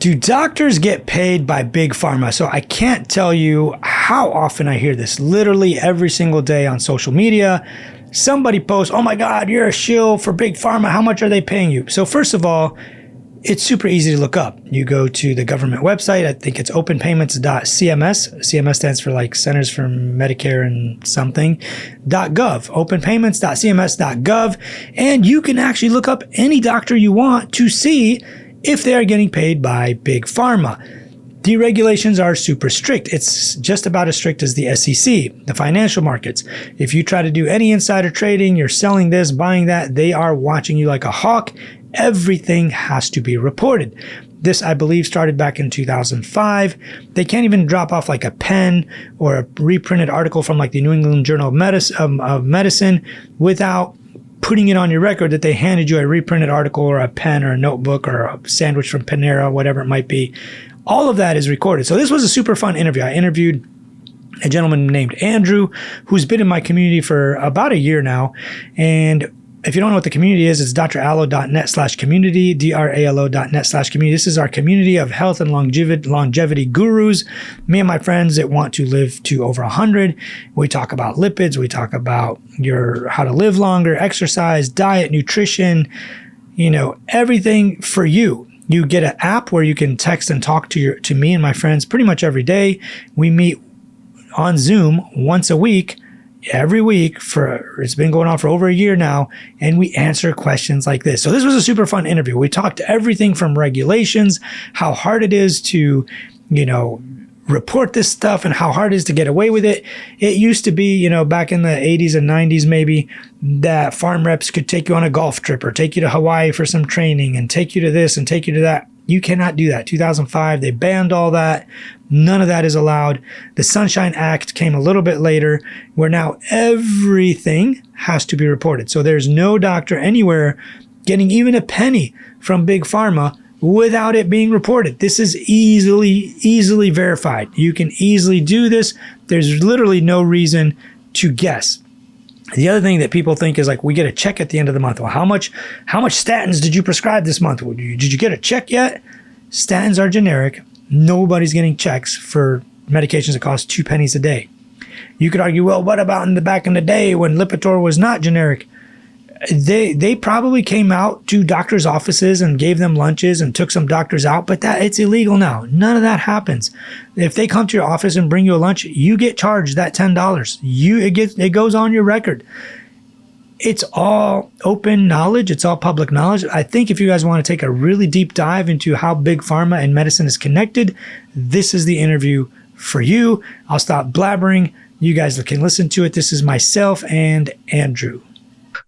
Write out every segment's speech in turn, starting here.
Do doctors get paid by Big Pharma? So I can't tell you how often I hear this. Literally every single day on social media, somebody posts, "Oh my God, you're a shill for Big Pharma. How much are they paying you?" So first of all, it's super easy to look up. You go to the government website. I think it's openpayments.cms. CMS stands for like Centers for Medicare and something, .gov, openpayments.cms.gov. And you can actually look up any doctor you want to see if they are getting paid by Big Pharma. The regulations are super strict. It's just about as strict as the SEC, the financial markets. If you try to do any insider trading, you're selling this, buying that, they are watching you like a hawk. Everything has to be reported. This, I believe, started back in 2005. They can't even drop off like a pen or a reprinted article from like the New England Journal of Medicine without putting it on your record that they handed you a reprinted article or a pen or a notebook or a sandwich from Panera, whatever it might be. All of that is recorded. So this was a super fun interview. I interviewed a gentleman named Andrew, who's been in my community for about a year now. And if you don't know what the community is, it's drallo.net/community, dralo.net/community. This is our community of health and longevity gurus. Me and my friends that want to live to over 100. We talk about lipids. We talk about how to live longer, exercise, diet, nutrition, everything for you. You get an app where you can text and talk to me and my friends pretty much every day. We meet on Zoom once a week. Every week it's been going on for over a year now, and we answer questions like this. So this was a super fun interview. We talked everything from regulations, how hard it is to, report this stuff and how hard it is to get away with it. It used to be, back in the 80s and 90s maybe, that farm reps could take you on a golf trip or take you to Hawaii for some training and take you to this and take you to that. You cannot do that. 2005, they banned all that. None of that is allowed. The Sunshine Act came a little bit later, where now everything has to be reported. So there's no doctor anywhere getting even a penny from Big Pharma without it being reported. This is easily verified. You can easily do this. There's literally no reason to guess. The other thing that people think is like, we get a check at the end of the month. Well, how much statins did you prescribe this month? Did you get a check yet? Statins are generic. Nobody's getting checks for medications that cost 2 pennies a day. You could argue, well, what about in the back in the day when Lipitor was not generic? They probably came out to doctors' offices and gave them lunches and took some doctors out, but it's illegal now. None of that happens. If they come to your office and bring you a lunch, you get charged that $10. It goes on your record. It's all open knowledge. It's all public knowledge. I think if you guys want to take a really deep dive into how Big Pharma and medicine is connected, this is the interview for you. I'll stop blabbering. You guys can listen to it. This is myself and Andrew.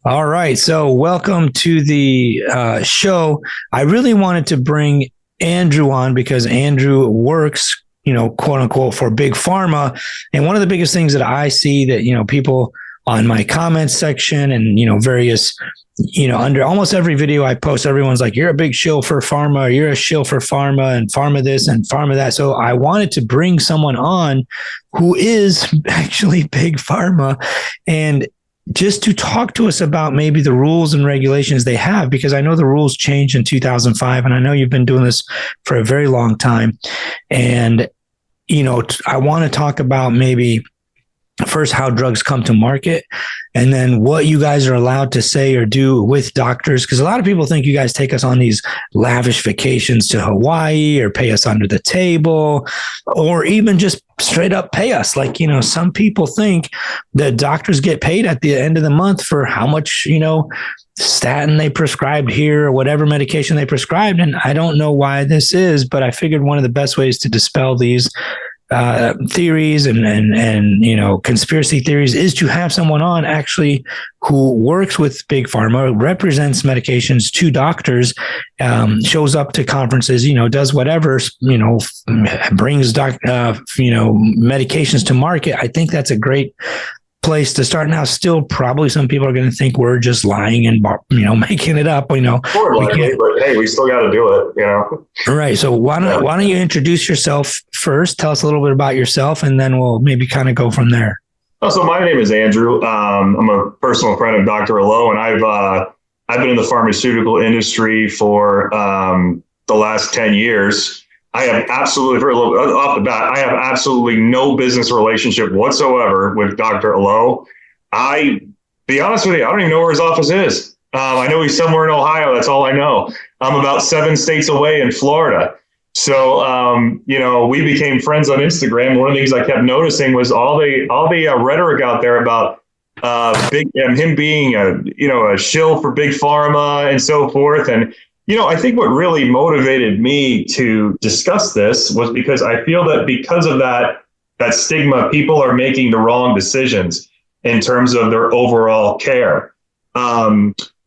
All right. So welcome to the show. I really wanted to bring Andrew on because Andrew works, quote unquote, for Big Pharma. And one of the biggest things that I see that, people on my comments section and, various, under almost every video I post, everyone's like, you're a big shill for pharma, or you're a shill for pharma and pharma this and pharma that. So I wanted to bring someone on who is actually Big Pharma and just to talk to us about maybe the rules and regulations they have, because I know the rules changed in 2005, and I know you've been doing this for a very long time. And, I want to talk about maybe first how drugs come to market, and then what you guys are allowed to say or do with doctors. Because a lot of people think you guys take us on these lavish vacations to Hawaii or pay us under the table or even just straight up pay us. Like, some people think that doctors get paid at the end of the month for how much, statin they prescribed here or whatever medication they prescribed. And I don't know why this is, but I figured one of the best ways to dispel these theories and conspiracy theories is to have someone on actually who works with Big Pharma, represents medications to doctors, shows up to conferences, does whatever, brings medications to market. I think that's a great place to start. Now, still probably some people are going to think we're just lying and, making it up, More likely, but hey, we still got to do it, Right. So why don't you introduce yourself first? Tell us a little bit about yourself, and then we'll maybe kind of go from there. So my name is Andrew. I'm a personal friend of Dr. Alo, and I've been in the pharmaceutical industry for the last 10 years. I have absolutely, for a little off the bat, I have absolutely no business relationship whatsoever with Dr. Alo. Be honest with you, I don't even know where his office is. I know he's somewhere in Ohio. That's all I know. I'm about 7 states away in Florida. So, we became friends on Instagram. One of the things I kept noticing was all the rhetoric out there about him being a shill for Big Pharma and so forth. And I think what really motivated me to discuss this was because I feel that because of that stigma, people are making the wrong decisions in terms of their overall care.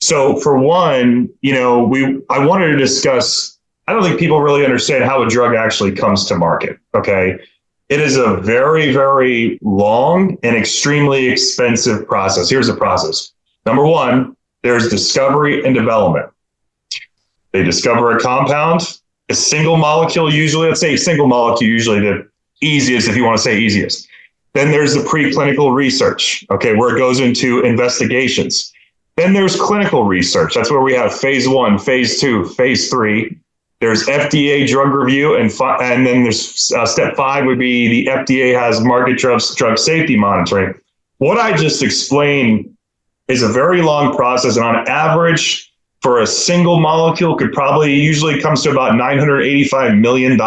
So for one, I wanted to discuss, I don't think people really understand how a drug actually comes to market. Okay. It is a very, very long and extremely expensive process. Here's the process. Number one, there's discovery and development. They discover a compound, a single molecule, usually, let's say a single molecule, usually the easiest, if you want to say easiest. Then there's the preclinical research, okay, where it goes into investigations. Then there's clinical research. That's where we have phase 1, phase 2, phase 3. There's FDA drug review, and then there's step 5 would be the FDA has market drug safety monitoring. What I just explained is a very long process, and on average, for a single molecule could probably usually comes to about $985 million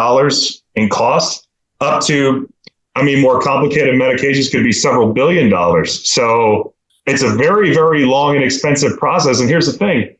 in cost, up to, more complicated medications could be several $billion. So it's a very, very long and expensive process. And here's the thing.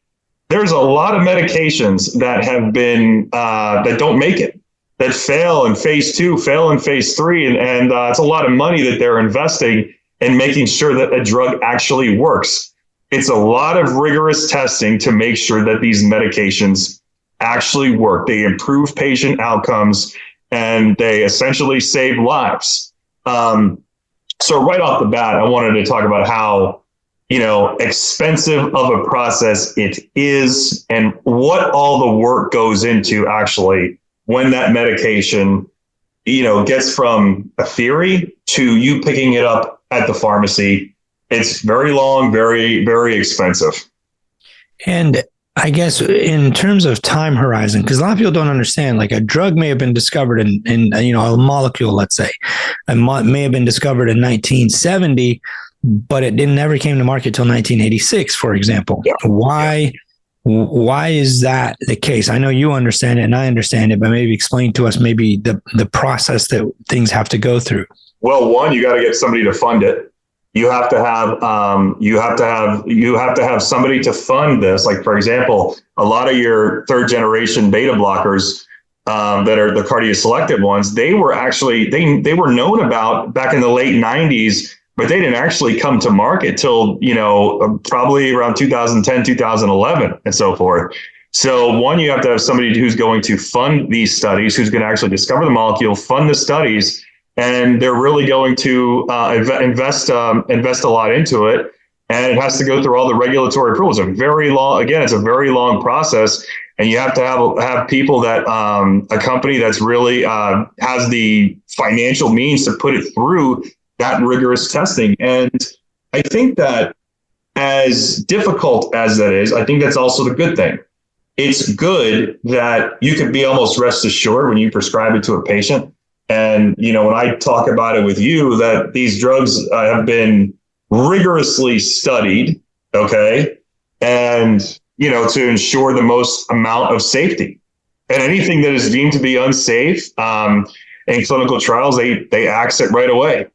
There's a lot of medications that have been, that don't make it, that fail in phase 2, fail in phase 3. And it's a lot of money that they're investing in making sure that a drug actually works. It's a lot of rigorous testing to make sure that these medications actually work. They improve patient outcomes and they essentially save lives. So right off the bat, I wanted to talk about how, expensive of a process it is and what all the work goes into actually when that medication, gets from a theory to you picking it up at the pharmacy. It's very long, very, very expensive. And I guess in terms of time horizon, because a lot of people don't understand, like a drug may have been discovered in a molecule, let's say, may have been discovered in 1970, but it never came to market till 1986, for example. Yeah. Why is that the case? I know you understand it and I understand it, but maybe explain to us maybe the process that things have to go through. Well, one, you got to get somebody to fund it. You have to have somebody to fund this. Like, for example, a lot of your 3rd generation beta blockers that are the cardioselective ones, they were actually, they were known about back in the late 90s, but they didn't actually come to market till, probably around 2010, 2011 and so forth. So one, you have to have somebody who's going to fund these studies, who's going to actually discover the molecule, fund the studies, and they're really going to invest a lot into it. And it has to go through all the regulatory approvals. It's a very long process. And you have to have people that a company that's really has the financial means to put it through that rigorous testing. And I think that as difficult as that is, I think that's also the good thing. It's good that you can be almost rest assured when you prescribe it to a patient. And, when I talk about it with you, that these drugs have been rigorously studied, okay, and, to ensure the most amount of safety. And anything that is deemed to be unsafe in clinical trials, they axe it right away.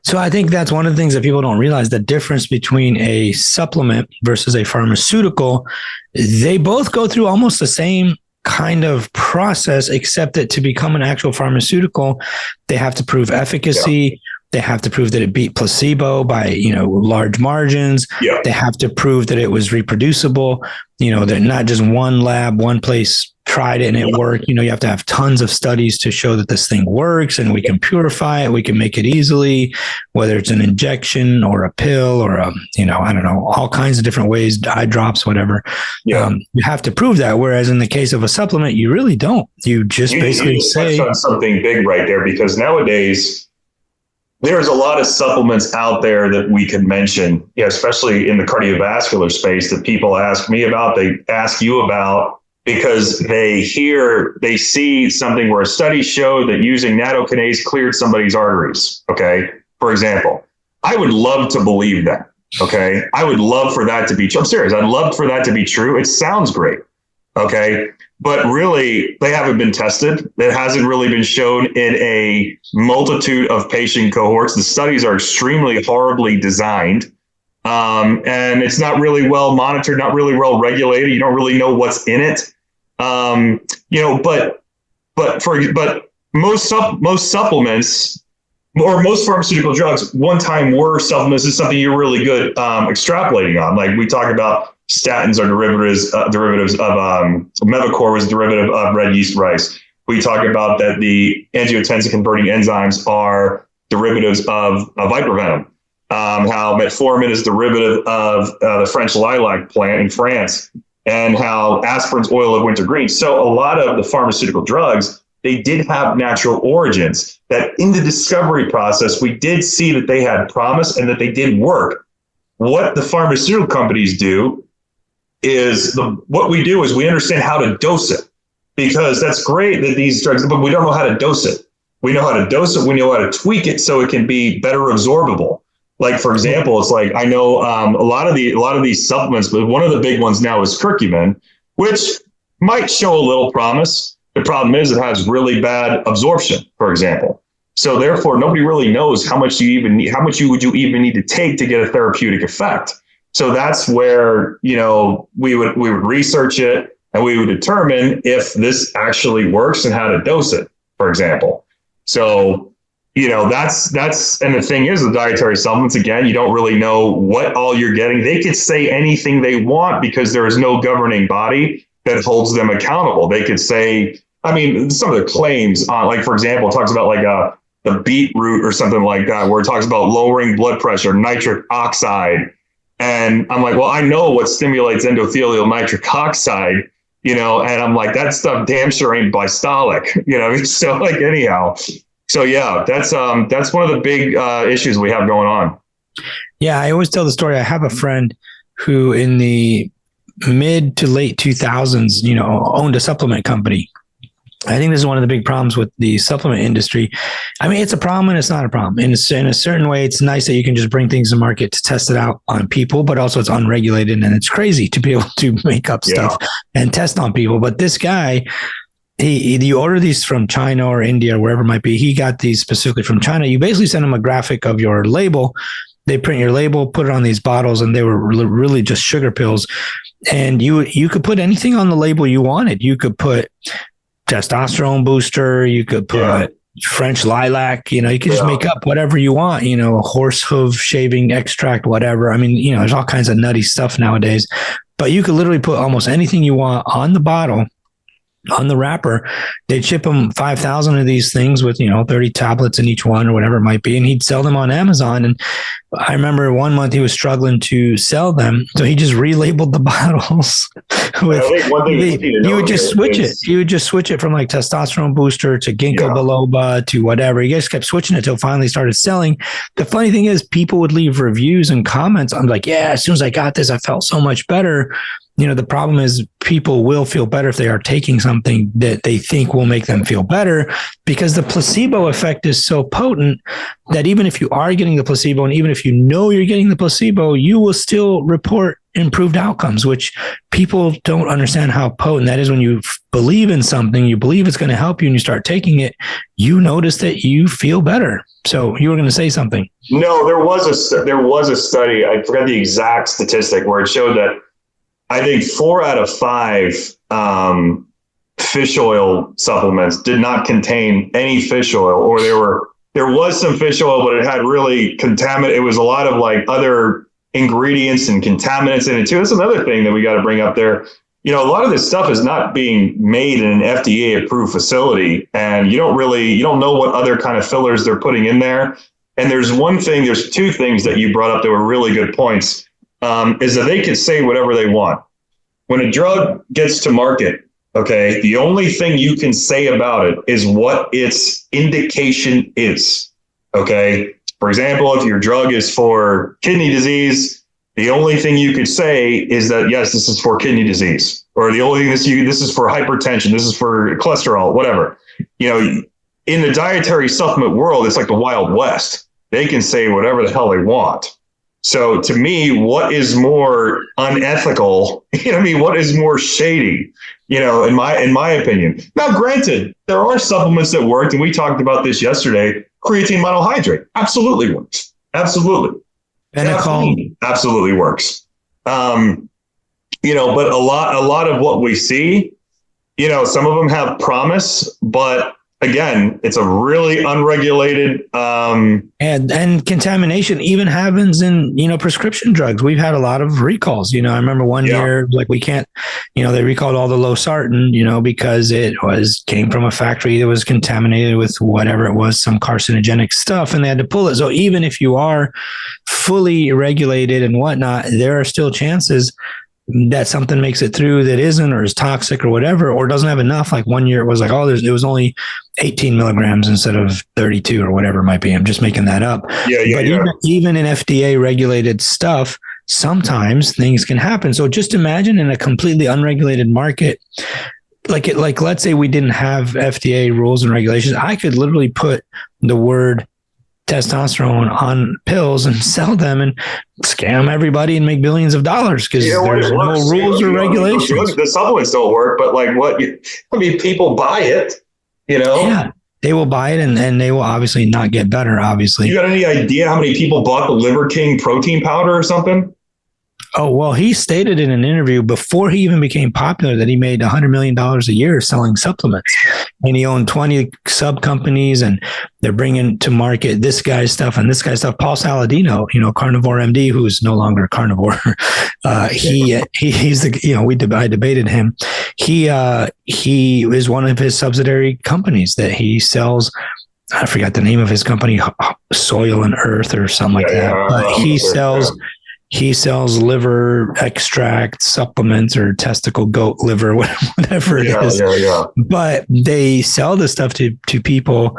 So I think that's one of the things that people don't realize, the difference between a supplement versus a pharmaceutical. They both go through almost the same kind of process, except that to become an actual pharmaceutical, they have to prove efficacy. Yeah. They have to prove that it beat placebo by, large margins. Yeah. They have to prove that it was reproducible, that not just one lab, one place tried it and it worked. You have to have tons of studies to show that this thing works and we can purify it. We can make it easily, whether it's an injection or a pill or I don't know, all kinds of different ways, eye drops, whatever. Yeah. You have to prove that. Whereas in the case of a supplement, you really don't. You just basically say touched on something big right there, because nowadays there's a lot of supplements out there that we can mention, especially in the cardiovascular space, that people ask me about, they ask you about. because they see something where a study showed that using nattokinase cleared somebody's arteries. Okay. For example, I would love to believe that. Okay. I would love for that to be true. I'm serious. I'd love for that to be true. It sounds great. Okay. But really, they haven't been tested. It hasn't really been shown in a multitude of patient cohorts. The studies are extremely horribly designed. And it's not really well monitored, not really well regulated. You don't really know what's in it. But most supplements or most pharmaceutical drugs one time were supplements. Is something you're really good extrapolating on. Like we talk about statins are derivatives of Mevacor was a derivative of red yeast rice. We talk about that the angiotensin converting enzymes are derivatives of viper venom. How metformin is derivative of the French lilac plant in France, and how aspirin's oil of wintergreen. So a lot of the pharmaceutical drugs, they did have natural origins that in the discovery process, we did see that they had promise and that they did work. What the pharmaceutical companies do is what we do is we understand how to dose it, because that's great that these drugs, but we don't know how to dose it. We know how to dose it. We know how to tweak it so it can be better absorbable. Like, for example, it's like I know a lot of these supplements, but one of the big ones now is curcumin, which might show a little promise. The problem is it has really bad absorption, for example. So therefore, nobody really knows how much you even need, would you even need to take to get a therapeutic effect. So that's where, we would research it and we would determine if this actually works and how to dose it, for example. So that's and the thing is with dietary supplements, again, you don't really know what all you're getting. They could say anything they want because there is no governing body that holds them accountable. They could say, some of the claims on, like, for example, it talks about like the beetroot or something like that, where it talks about lowering blood pressure, nitric oxide. And I'm like, well, I know what stimulates endothelial nitric oxide, and I'm like, that stuff damn sure ain't bistolic, so like anyhow. So yeah, that's one of the big issues we have going on. Yeah, I always tell the story. I have a friend who in the mid to late 2000s, owned a supplement company. I think this is one of the big problems with the supplement industry. It's a problem and it's not a problem. In a certain way, it's nice that you can just bring things to market to test it out on people, but also it's unregulated and it's crazy to be able to make up stuff and test on people. But this guy, you order these from China or India or wherever it might be. He got these specifically from China. You basically send him a graphic of your label. They print your label, put it on these bottles, and they were really just sugar pills. And you could put anything on the label you wanted. You could put testosterone booster. You could put French lilac. You could just make up whatever you want. Horse hoof shaving extract, whatever. There's all kinds of nutty stuff nowadays. But you could literally put almost anything you want on the bottle, on the wrapper. They'd ship him 5,000 of these things with, 30 tablets in each one or whatever it might be. And he'd sell them on Amazon. And I remember one month he was struggling to sell them. So he just relabeled the bottles with, you would just switch it. You would just switch it from like testosterone booster to ginkgo biloba to whatever. You guys kept switching it till finally started selling. The funny thing is people would leave reviews and comments. I'm like, yeah, as soon as I got this, I felt so much better. The problem is people will feel better if they are taking something that they think will make them feel better, because the placebo effect is so potent that even if you are getting the placebo and even if you're getting the placebo, you will still report improved outcomes, which people don't understand how potent that is. When you believe in something, you believe it's going to help you and you start taking it, you notice that you feel better. So you were going to say something. No, there was a study. I forgot the exact statistic where it showed that I think 4 out of 5 fish oil supplements did not contain any fish oil, or there was some fish oil, but it had really it was a lot of like other ingredients and contaminants in it too. That's another thing that we got to bring up there. A lot of this stuff is not being made in an FDA approved facility, and you don't know what other kind of fillers they're putting in there. And there's two things that you brought up that were really good points. Is that they can say whatever they want. When a drug gets to market, okay, the only thing you can say about it is what its indication is, okay? For example, if your drug is for kidney disease, The only thing you could say is that, yes, this is for kidney disease, or the only thing this is for hypertension, this is for cholesterol, whatever. You know, in the dietary supplement world, it's like the Wild West. They can say whatever the hell they want. So to me, what is more unethical? You know what I mean? What is more shady? You know, in my opinion. Now, granted, there are supplements that worked, and we talked about this yesterday. Creatine monohydrate absolutely works. Absolutely. Absolutely works. You know, but a lot of what we see, you know, some of them have promise, but again, it's a really unregulated and contamination even happens in, you know, prescription drugs. We've had a lot of recalls. You know, I remember one year, like we can't, you know, they recalled all the losartan, you know, because it came from a factory that was contaminated with whatever it was, some carcinogenic stuff, and they had to pull it. So even if you are fully regulated and whatnot, there are still chances that something makes it through that isn't, or is toxic or whatever, or doesn't have enough. Like one year it was like, oh, it was only 18 milligrams instead of 32 or whatever it might be. I'm just making that up. Even in FDA regulated stuff, sometimes things can happen. So just imagine in a completely unregulated market, like let's say we didn't have FDA rules and regulations. I could literally put the word testosterone on pills and sell them and scam everybody and make billions of dollars because there's no rules or regulations. The supplements don't work, but like people buy it, you know? Yeah, they will buy it and they will obviously not get better, obviously. You got any idea how many people bought the Liver King protein powder or something? Oh, well, he stated in an interview before he even became popular that he made $100 million a year selling supplements. And he owned 20 sub companies, and they're bringing to market this guy's stuff and this guy's stuff. Paul Saladino, you know, carnivore MD, who's no longer a carnivore. He's the, you know, I debated him. He is one of his subsidiary companies that he sells. I forgot the name of his company, Soil and Earth or something like that. But he sells liver extract supplements or testicle goat liver, whatever it is. But they sell this stuff to people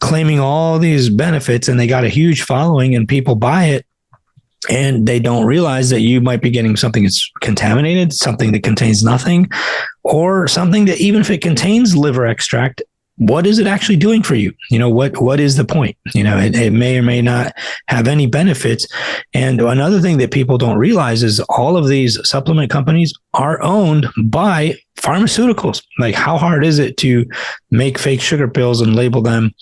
claiming all these benefits, and they got a huge following and people buy it. And they don't realize that you might be getting something that's contaminated, something that contains nothing, or something that even if it contains liver extract, what is it actually doing for you? You know, what is the point? You know, it may or may not have any benefits. And another thing that people don't realize is all of these supplement companies are owned by pharmaceuticals. Like, how hard is it to make fake sugar pills and label them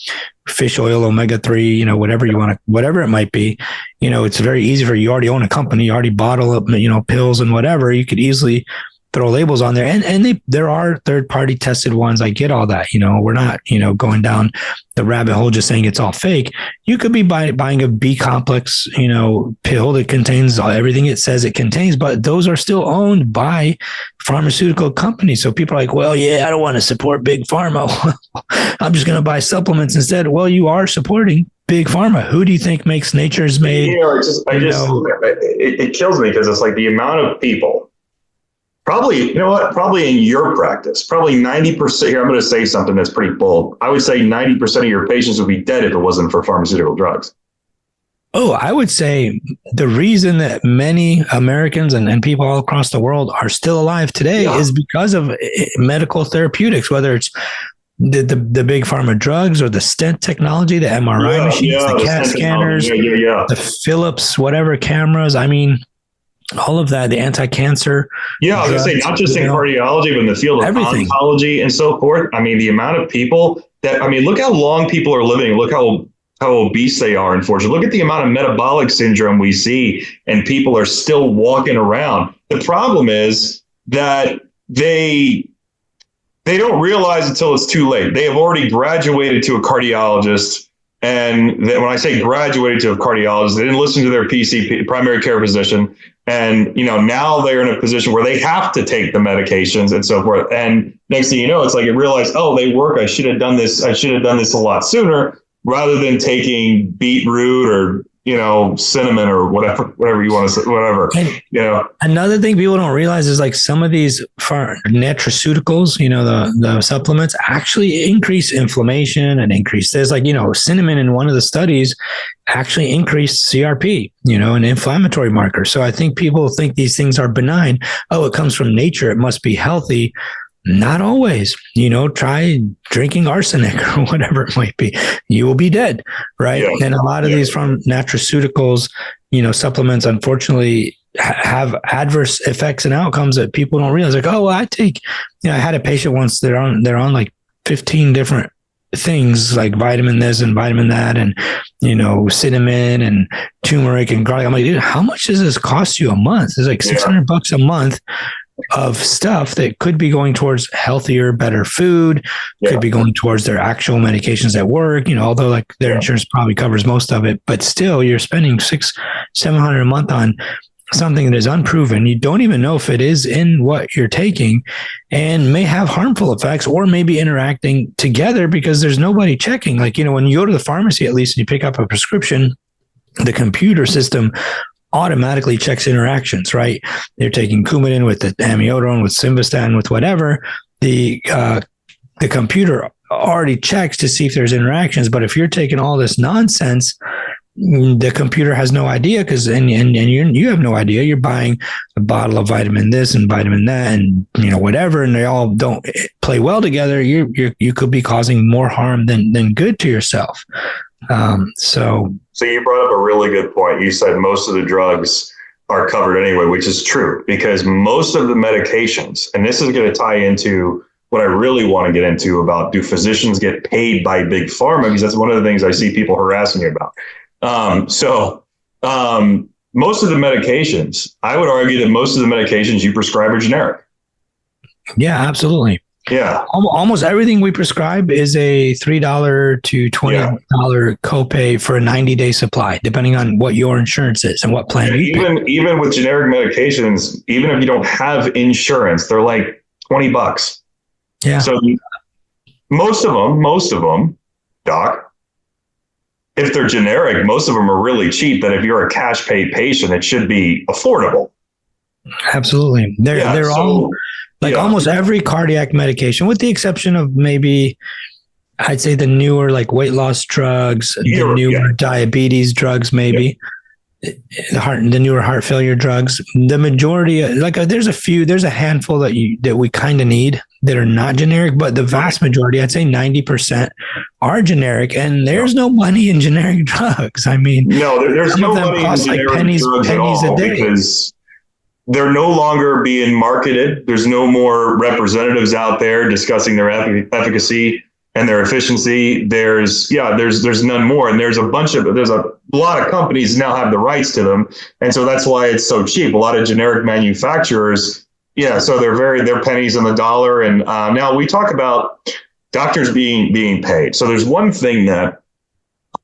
fish oil, omega-3, you know, whatever you want to, whatever it might be? You know, it's very easy for you already own a company, you already bottle up, you know, pills and whatever. You could easily throw labels on there, and there are third-party tested ones. I get all that. You know, we're not, you know, going down the rabbit hole just saying it's all fake. You could be buying a B complex, you know, pill that contains everything it says it contains, but those are still owned by pharmaceutical companies. So people are like, well, yeah, I don't want to support Big Pharma. I'm just going to buy supplements instead. Well, you are supporting Big Pharma. Who do you think makes Nature's Made? You know, it kills me because it's like the amount of people. Probably, you know what? Probably in your practice, probably 90%. Here, I'm going to say something that's pretty bold. I would say 90% of your patients would be dead if it wasn't for pharmaceutical drugs. Oh, I would say the reason that many Americans and people all across the world are still alive today is because of medical therapeutics, whether it's the big pharma drugs or the stent technology, the MRI machines, the CAT scanners, the Philips, whatever cameras. I mean, all of that, the anti-cancer. Yeah, I was going to say, not just in cardiology, but in the field of oncology and so forth. I mean, the amount of people look how long people are living. Look how obese they are, unfortunately. Look at the amount of metabolic syndrome we see, and people are still walking around. The problem is that they don't realize until it's too late. They have already graduated to a cardiologist. And when I say graduated to a cardiologist, they didn't listen to their PCP, primary care physician. And, you know, now they're in a position where they have to take the medications and so forth. And next thing you know, it's like you realize, oh, they work. I should have done this. I should have done this a lot sooner rather than taking beetroot or, cinnamon or whatever you want to say, whatever, And another thing people don't realize is like some of these nutraceuticals, the supplements actually increase inflammation and increase. There's like, cinnamon in one of the studies actually increased CRP, an inflammatory marker. So I think people think these things are benign. Oh, it comes from nature. It must be healthy. Not always, try drinking arsenic or whatever it might be. You will be dead, right? Yeah. And a lot of these from nutraceuticals, supplements, unfortunately, have adverse effects and outcomes that people don't realize. Like, oh, well, I take, I had a patient once, they're on like 15 different things like vitamin this and vitamin that and, cinnamon and turmeric and garlic. I'm like, dude, how much does this cost you a month? It's like $600 a month of stuff that could be going towards healthier, better food, could be going towards their actual medications at work, although like their insurance probably covers most of it, but still you're spending $600-700 a month on something that is unproven. You don't even know if it is in what you're taking and may have harmful effects or maybe interacting together because there's nobody checking. Like, when you go to the pharmacy, at least, and you pick up a prescription, the computer system automatically checks interactions, right? They're taking Coumadin with the amiodarone, with simvastatin, with whatever. The computer already checks to see if there's interactions. But if you're taking all this nonsense, the computer has no idea because and you have no idea. You're buying a bottle of vitamin this and vitamin that and whatever, and they all don't play well together. You could be causing more harm than good to yourself. So you brought up a really good point. You said most of the drugs are covered anyway, which is true because most of the medications, and this is going to tie into what I really want to get into about, do physicians get paid by Big Pharma? Because that's one of the things I see people harassing me about. Most of the medications, I would argue that most of the medications you prescribe are generic. Yeah, absolutely. Yeah. Almost everything we prescribe is a $3 to $20 copay for a 90-day supply, depending on what your insurance is and what plan you pay. Even with generic medications, even if you don't have insurance, they're like $20. Yeah. So most of them, Doc, if they're generic, most of them are really cheap. That if you're a cash pay patient, it should be affordable. Absolutely. They're all like almost every cardiac medication, with the exception of maybe I'd say the newer like weight loss drugs, the newer diabetes drugs, maybe the newer heart failure drugs. The majority, there's a handful that we kind of need that are not generic, but the vast majority, I'd say 90%, are generic, and there's no money in generic drugs. I mean, no, there's no money in generic drugs at all because they're no longer being marketed. There's no more representatives out there discussing their efficacy and their efficiency. There's none more. And there's a lot of companies now have the rights to them. And so that's why it's so cheap. A lot of generic manufacturers, so they're pennies on the dollar. And now we talk about doctors being paid. So there's one thing that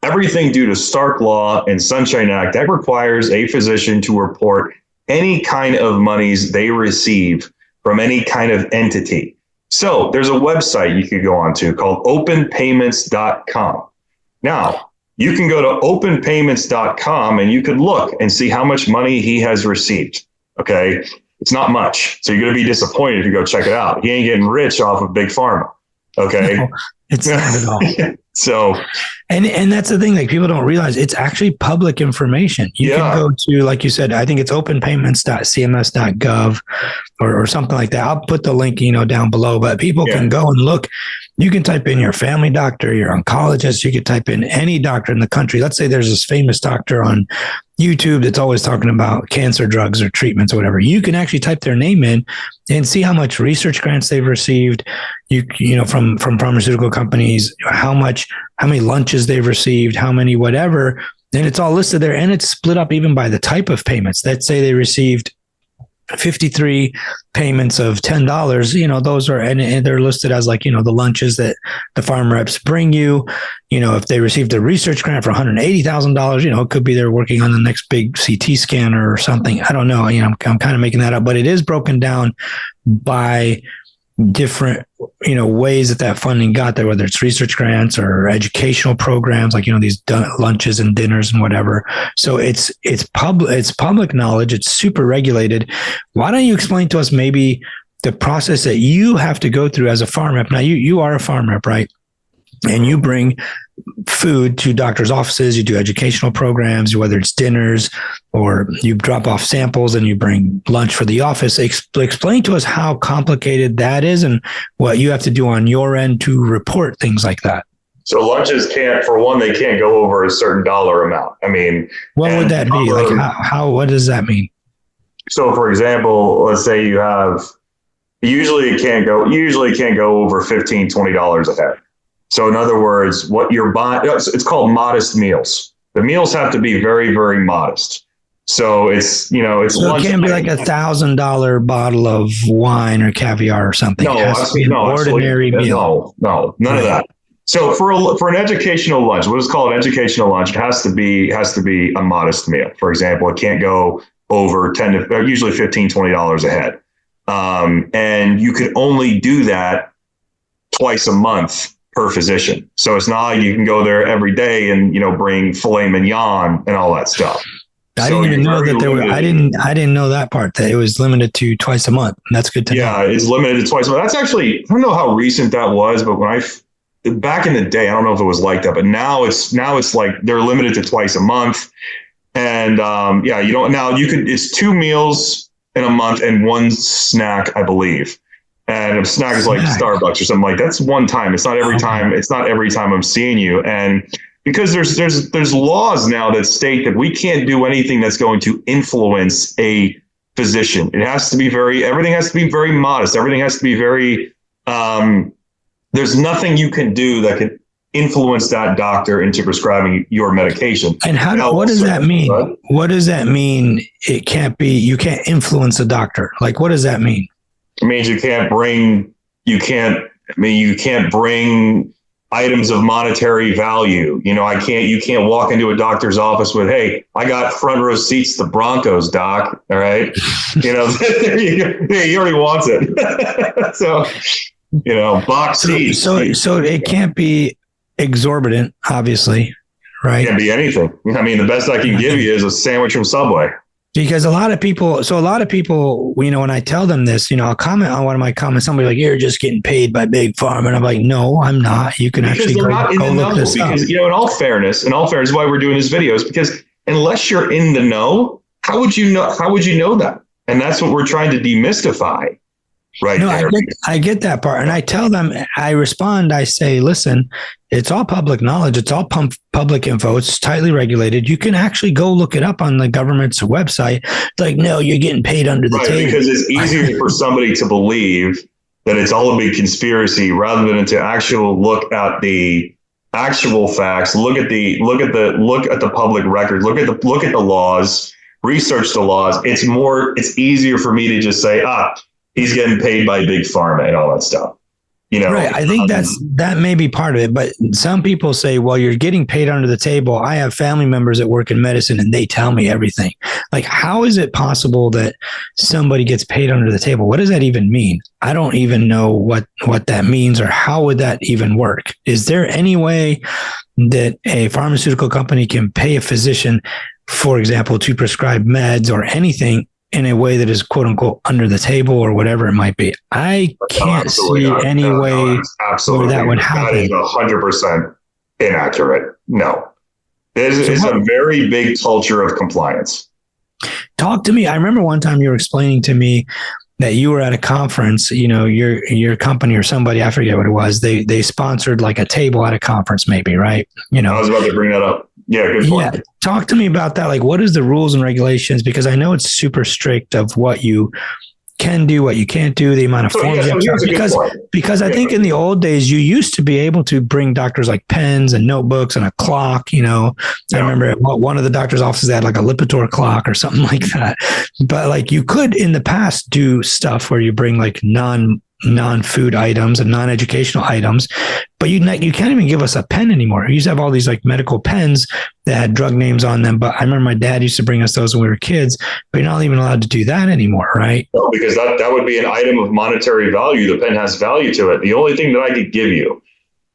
everything due to Stark Law and Sunshine Act, that requires a physician to report any kind of monies they receive from any kind of entity. So there's a website you could go on to called openpayments.com. Now, you can go to openpayments.com and you could look and see how much money he has received. Okay. It's not much. So you're going to be disappointed if you go check it out. He ain't getting rich off of Big Pharma. Okay. No, it's not at all. So, and that's the thing, like people don't realize it's actually public information. You can go to, like you said, I think it's openpayments.cms.gov or something like that. I'll put the link, down below, but people can go and look. You can type in your family doctor, your oncologist. You could type in any doctor in the country. Let's say there's this famous doctor on YouTube that's always talking about cancer drugs or treatments or whatever. You can actually type their name in and see how much research grants they've received, from pharmaceutical companies, how many lunches they've received, how many whatever. And it's all listed there, and it's split up even by the type of payments. Let's say they received 53 payments of $10, those are, and they're listed as the lunches that the farm reps bring you. If they received a research grant for $180,000, it could be they're working on the next big CT scanner or something. I don't know. I'm kind of making that up, but it is broken down by different, ways that funding got there, whether it's research grants or educational programs, like, these lunches and dinners and whatever. So it's public knowledge. It's super regulated. Why don't you explain to us maybe the process that you have to go through as a farm rep? Now you are a farm rep, right? And you bring food to doctors' offices, you do educational programs, whether it's dinners or you drop off samples and you bring lunch for the office. Explain to us how complicated that is and what you have to do on your end to report things like that. So lunches they can't go over a certain dollar amount. I mean, what would that be? Like what does that mean? So for example, let's say usually it can't go over $15, $20 a head. So in other words, what you're buying, it's called modest meals. The meals have to be very, very modest. So it's so it can't be like $1,000 bottle of wine or caviar or something. No, it has to be an ordinary meal. No, none of that. So for an educational lunch, what is called an educational lunch, it has to be a modest meal. For example, it can't go over usually $15, $20 a head. And you could only do that twice a month per physician. So it's not like you can go there every day and, bring filet mignon and all that stuff. I didn't even know that I didn't know that part, that it was limited to twice a month. That's good to know. Yeah, it's limited to twice a month. That's actually, I don't know how recent that was, but back in the day, I don't know if it was like that, but now it's like they're limited to twice a month. And it's 2 meals in a month and 1 snack, I believe. And a snack is like Starbucks or something like that. That's one time. It's not every time. It's not every time I'm seeing you. And because there's laws now that state that we can't do anything that's going to influence a physician. Everything has to be very modest. Everything has to be very, there's nothing you can do that can influence that doctor into prescribing your medication. And what does that mean? What does that mean? You can't influence a doctor. Like, what does that mean? It means you can't bring items of monetary value. You can't walk into a doctor's office with, hey, I got front row seats to the Broncos, doc. All right. There you go. He already wants it. So, box seats. So it can't be exorbitant, obviously, right? It can't be anything. I mean, the best I can give you is a sandwich from Subway. Because a lot of people, when I tell them this, I'll comment on one of my comments. Somebody like, you're just getting paid by Big Pharma. And I'm like, no, I'm not. You can actually go look this up. Because, in all fairness, why we're doing this video is because unless you're in the know, how would you know that? And that's what we're trying to demystify. Right. No, I get that part. And I tell them, I respond, I say, listen, it's all public knowledge. It's all public info. It's tightly regulated. You can actually go look it up on the government's website. It's like, no, you're getting paid under the table. Because it's easier for somebody to believe that it's all a big conspiracy rather than to actually look at the actual facts, look at the public record, look at the laws, research the laws. It's easier for me to just say, he's getting paid by Big Pharma and all that stuff. Right. I think that may be part of it. But some people say, well, you're getting paid under the table. I have family members that work in medicine and they tell me everything. Like, how is it possible that somebody gets paid under the table? What does that even mean? I don't even know what that means or how would that even work? Is there any way that a pharmaceutical company can pay a physician, for example, to prescribe meds or anything in a way that is quote unquote under the table or whatever it might be? I can't see any way where that would happen. That is 100% inaccurate. No, it's a very big culture of compliance. Talk to me. I remember one time you were explaining to me that you were at a conference, your company or somebody, I forget what it was. They sponsored like a table at a conference, maybe, right? I was about to bring that up. Yeah, good point. Yeah, talk to me about that. Like, what is the rules and regulations? Because I know it's super strict of what you can do, what you can't do, the amount of forms you have to. Because I think in the old days, you used to be able to bring doctors like pens and notebooks and a clock. I remember one of the doctor's offices had like a Lipitor clock or something like that. But like you could in the past do stuff where you bring like non-food items and non-educational items, but you can't even give us a pen anymore. You used to have all these like medical pens that had drug names on them, but I remember my dad used to bring us those when we were kids, but you're not even allowed to do that anymore, right? No, because that would be an item of monetary value. The pen has value to it. The only thing that I could give you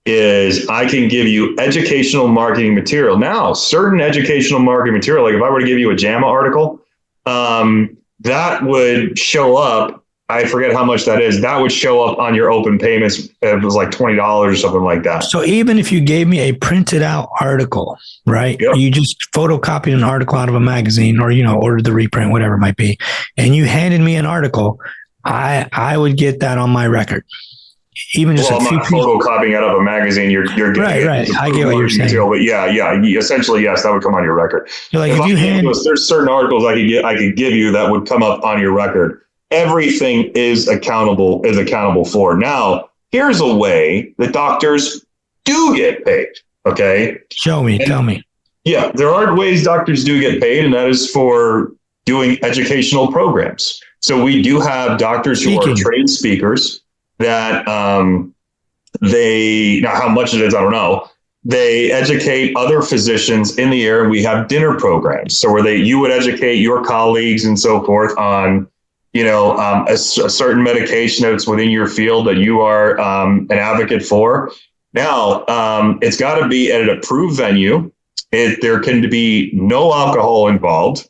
is I can give you educational marketing material. Now, certain educational marketing material, like if I were to give you a JAMA article, that would show up. I forget how much that is. That would show up on your open payments. It was like $20 or something like that. So even if you gave me a printed out article, right? Yep. You just photocopied an article out of a magazine or, ordered the reprint, whatever it might be, and you handed me an article, I would get that on my record. Even just I'm not photocopying out of a magazine. You're getting right. I get what you're saying. Material, but yeah. Essentially, yes, that would come on your record. You're like, there's certain articles I could give you that would come up on your record. Everything is accountable for. Now, here's a way that doctors do get paid. Okay, tell me. Yeah, there are ways doctors do get paid, and that is for doing educational programs. So we do have doctors who are trained speakers that now how much it is, I don't know. They educate other physicians in the area. We have dinner programs, so where you would educate your colleagues and so forth on a certain medication that's within your field that you are an advocate for. Now, it's got to be at an approved venue. There can be no alcohol involved,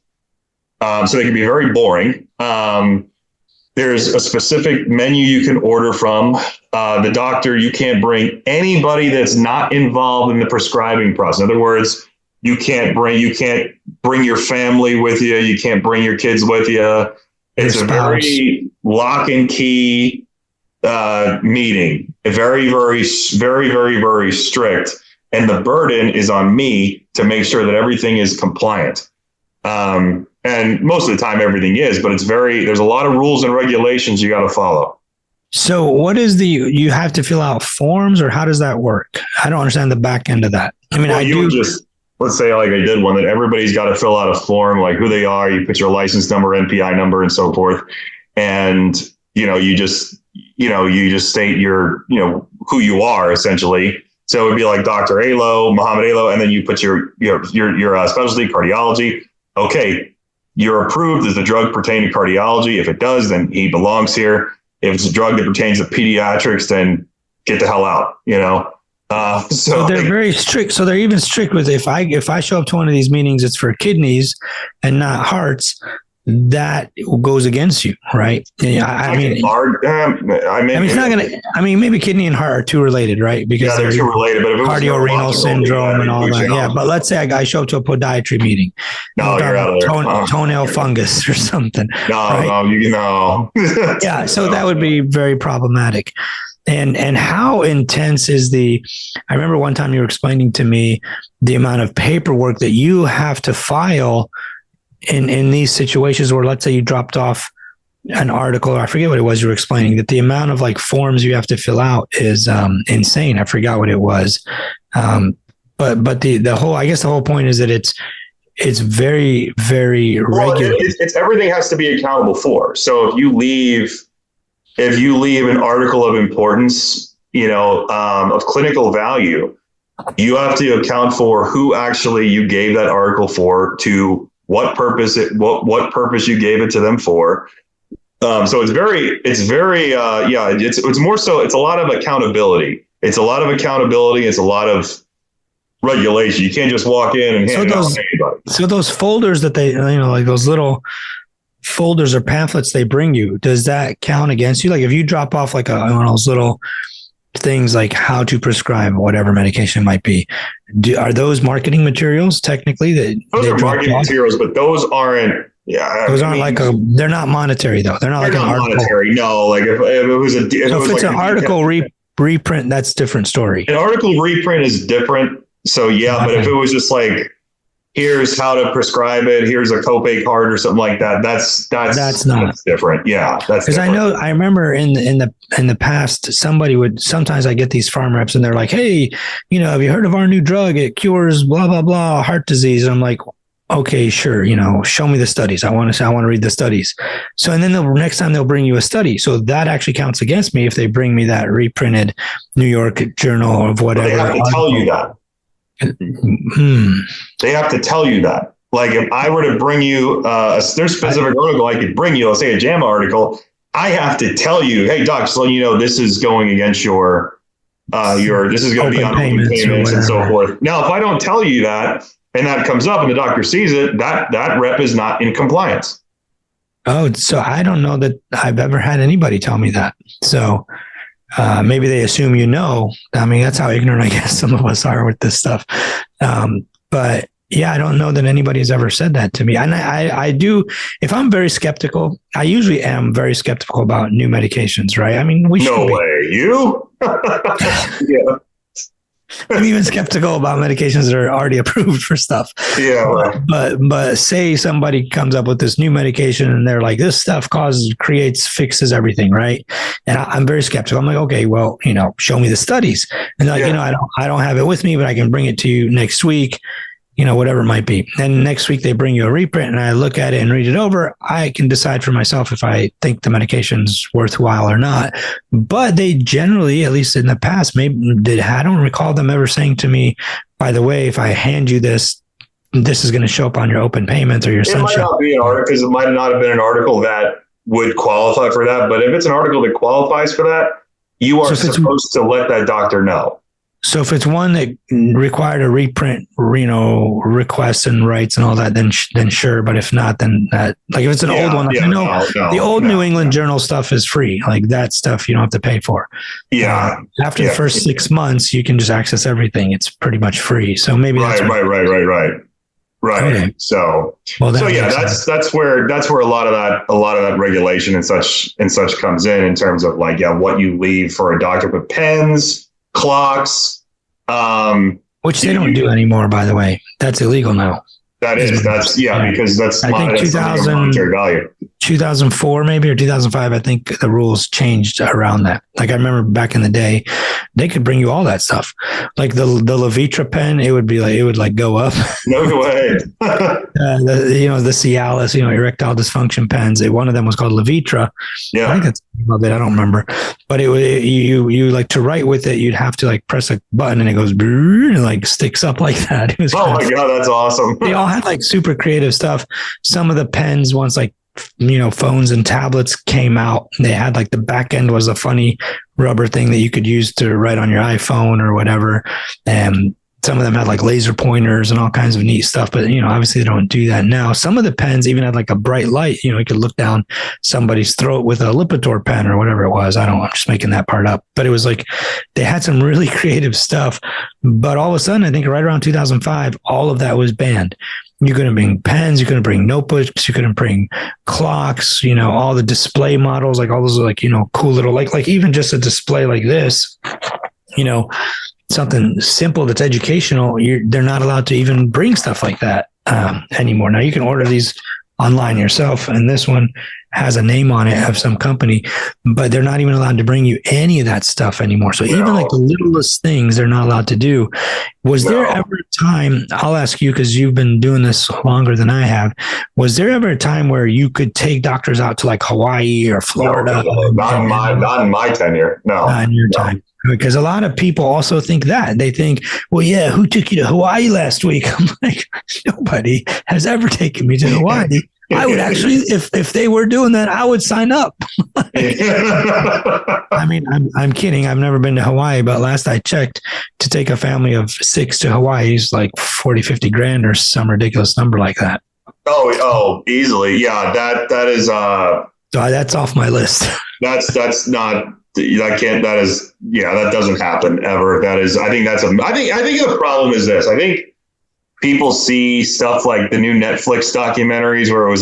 so they can be very boring. There's a specific menu you can order from. The doctor, you can't bring anybody that's not involved in the prescribing process. In other words, you can't bring your family with you. You can't bring your kids with you. It's a very lock and key meeting. Very, very, very, very, very strict. And the burden is on me to make sure that everything is compliant. And most of the time everything is, but there's a lot of rules and regulations you got to follow. So what is you have to fill out forms, or how does that work? I don't understand the back end of that. I mean, let's say like I did one that everybody's got to fill out a form, like who they are. You put your license number, NPI number, and so forth. And, you just state who you are essentially. So it'd be like Dr. Alo, Muhammad Alo, and then you put your specialty, cardiology. Okay, you're approved. Does the drug pertain to cardiology? If it does, then he belongs here. If it's a drug that pertains to pediatrics, then get the hell out, So they're very strict. So they're even strict with if I show up to one of these meetings, it's for kidneys and not hearts. That goes against you, right? I mean, it's not going to. I mean, maybe kidney and heart are too related, right? Because they're too related. But if it cardiorenal syndrome and all that, yeah. But let's say I show up to a podiatry meeting. No, you're out of there. Toenail fungus or something. No. Yeah, so that would be very problematic. And how intense is I remember one time you were explaining to me the amount of paperwork that you have to file in these situations where, let's say you dropped off an article, or I forget what it was you were explaining, that the amount of like forms you have to fill out is insane. I forgot what it was. But the whole point is that it's very, very regular. It's everything has to be accountable for. So if you leave an article of importance, of clinical value, you have to account for who actually you gave that article for, to what purpose what purpose you gave it to them for. So it's more so, it's a lot of accountability. It's a lot of regulation. You can't just walk in and hand it out to anybody. So those folders that they, like those little folders or pamphlets they bring you, does that count against you? Like if you drop off like one of those little things like how to prescribe whatever medication it might be, are those marketing materials technically? Those are marketing materials, but those aren't. Yeah, those aren't they're not monetary though. They're not monetary. No, like if it was if it's an article reprint, that's a different story. An article reprint is different. So yeah, but if it was just like, here's how to prescribe it, here's a copay card or something like that, that's different. Yeah, that's because I remember in the past, sometimes I get these farm reps and they're like, hey, have you heard of our new drug? It cures blah blah blah heart disease. And I'm like, okay, sure, show me the studies. I want to read the studies. So, and then the next time they'll bring you a study. So that actually counts against me if they bring me that reprinted New York Journal of whatever. They have to tell you that. They have to tell you that. Like if I were to bring you there's specific article I could bring you, let's say a JAMA article, I have to tell you, hey doc, just letting you know this is going against your this is going to be on open payments and so forth. Now, if I don't tell you that and that comes up and the doctor sees it, that rep is not in compliance. Oh, so I don't know that I've ever had anybody tell me that. So maybe they assume I mean, that's how ignorant I guess some of us are with this stuff. But yeah, I don't know that anybody's ever said that to me. And I do, if I'm very skeptical, I usually am very skeptical about new medications, right? I mean, we should. No way. You? Yeah. I'm even skeptical about medications that are already approved for stuff. Yeah. Right. But say somebody comes up with this new medication and they're like, this stuff fixes everything, right? And I'm very skeptical. I'm like, okay, well, show me the studies. And like, I don't have it with me, but I can bring it to you next week. Whatever it might be. Then next week they bring you a reprint and I look at it and read it over. I can decide for myself if I think the medication's worthwhile or not. But they generally, at least in the past, I don't recall them ever saying to me, by the way, if I hand you this is going to show up on your open payments or your sunshine. It might not be an article because it might not have been an article that would qualify for that. But if it's an article that qualifies for that, you are supposed to let that doctor know. So if it's one that required a reprint, requests and rights and all that, then sure. But if not, then if it's an old one, the old New England Journal stuff is free. Like that stuff you don't have to pay for. Yeah. After the first 6 months, you can just access everything. It's pretty much free. So maybe right. Okay. So that's where a lot of that regulation and such comes in terms of what you leave for a doctor, but pens, clocks, which they don't do anymore, by the way. That's illegal now. Because that's I think 2004 maybe or 2005. I think the rules changed around that. Like I remember back in the day, they could bring you all that stuff. Like the Levitra pen, it would go up. No way. The Cialis, erectile dysfunction pens. One of them was called Levitra. Yeah, I think that's of it. I don't remember, but you like to write with it. You'd have to press a button and it goes and sticks up like that. It was my God, that's awesome. They all had super creative stuff. Some of the pens, once phones and tablets came out, they had the back end was a funny rubber thing that you could use to write on your iPhone or whatever. And some of them had laser pointers and all kinds of neat stuff, but obviously they don't do that now. Some of the pens even had a bright light. You could look down somebody's throat with a Lipitor pen or whatever it was. I'm just making that part up, but it was they had some really creative stuff. But all of a sudden, I think right around 2005, all of that was banned. You couldn't bring pens, you couldn't bring notebooks, you couldn't bring clocks, all the display models, all those cool little even just a display like this, something simple that's educational. They're not allowed to even bring stuff like that anymore. Now you can order these online yourself, and this one has a name on it of some company, but they're not even allowed to bring you any of that stuff anymore. So even the littlest things they're not allowed to do. Was there ever a time, I'll ask you because you've been doing this longer than I have, was there ever a time where you could take doctors out to Hawaii or Florida? No, not in my tenure. No. Not in your time. Because a lot of people also think that. They think, well, yeah, who took you to Hawaii last week? I'm like, nobody has ever taken me to Hawaii. I would actually, if they were doing that, I would sign up. I mean, I'm kidding. I've never been to Hawaii, but last I checked, to take a family of 6 to Hawaii is 40, 50 grand or some ridiculous number like that. Oh, easily. Yeah, that is. So that's off my list. That's not. That doesn't happen ever. I think the problem is this. I think people see stuff like the new Netflix documentaries where it was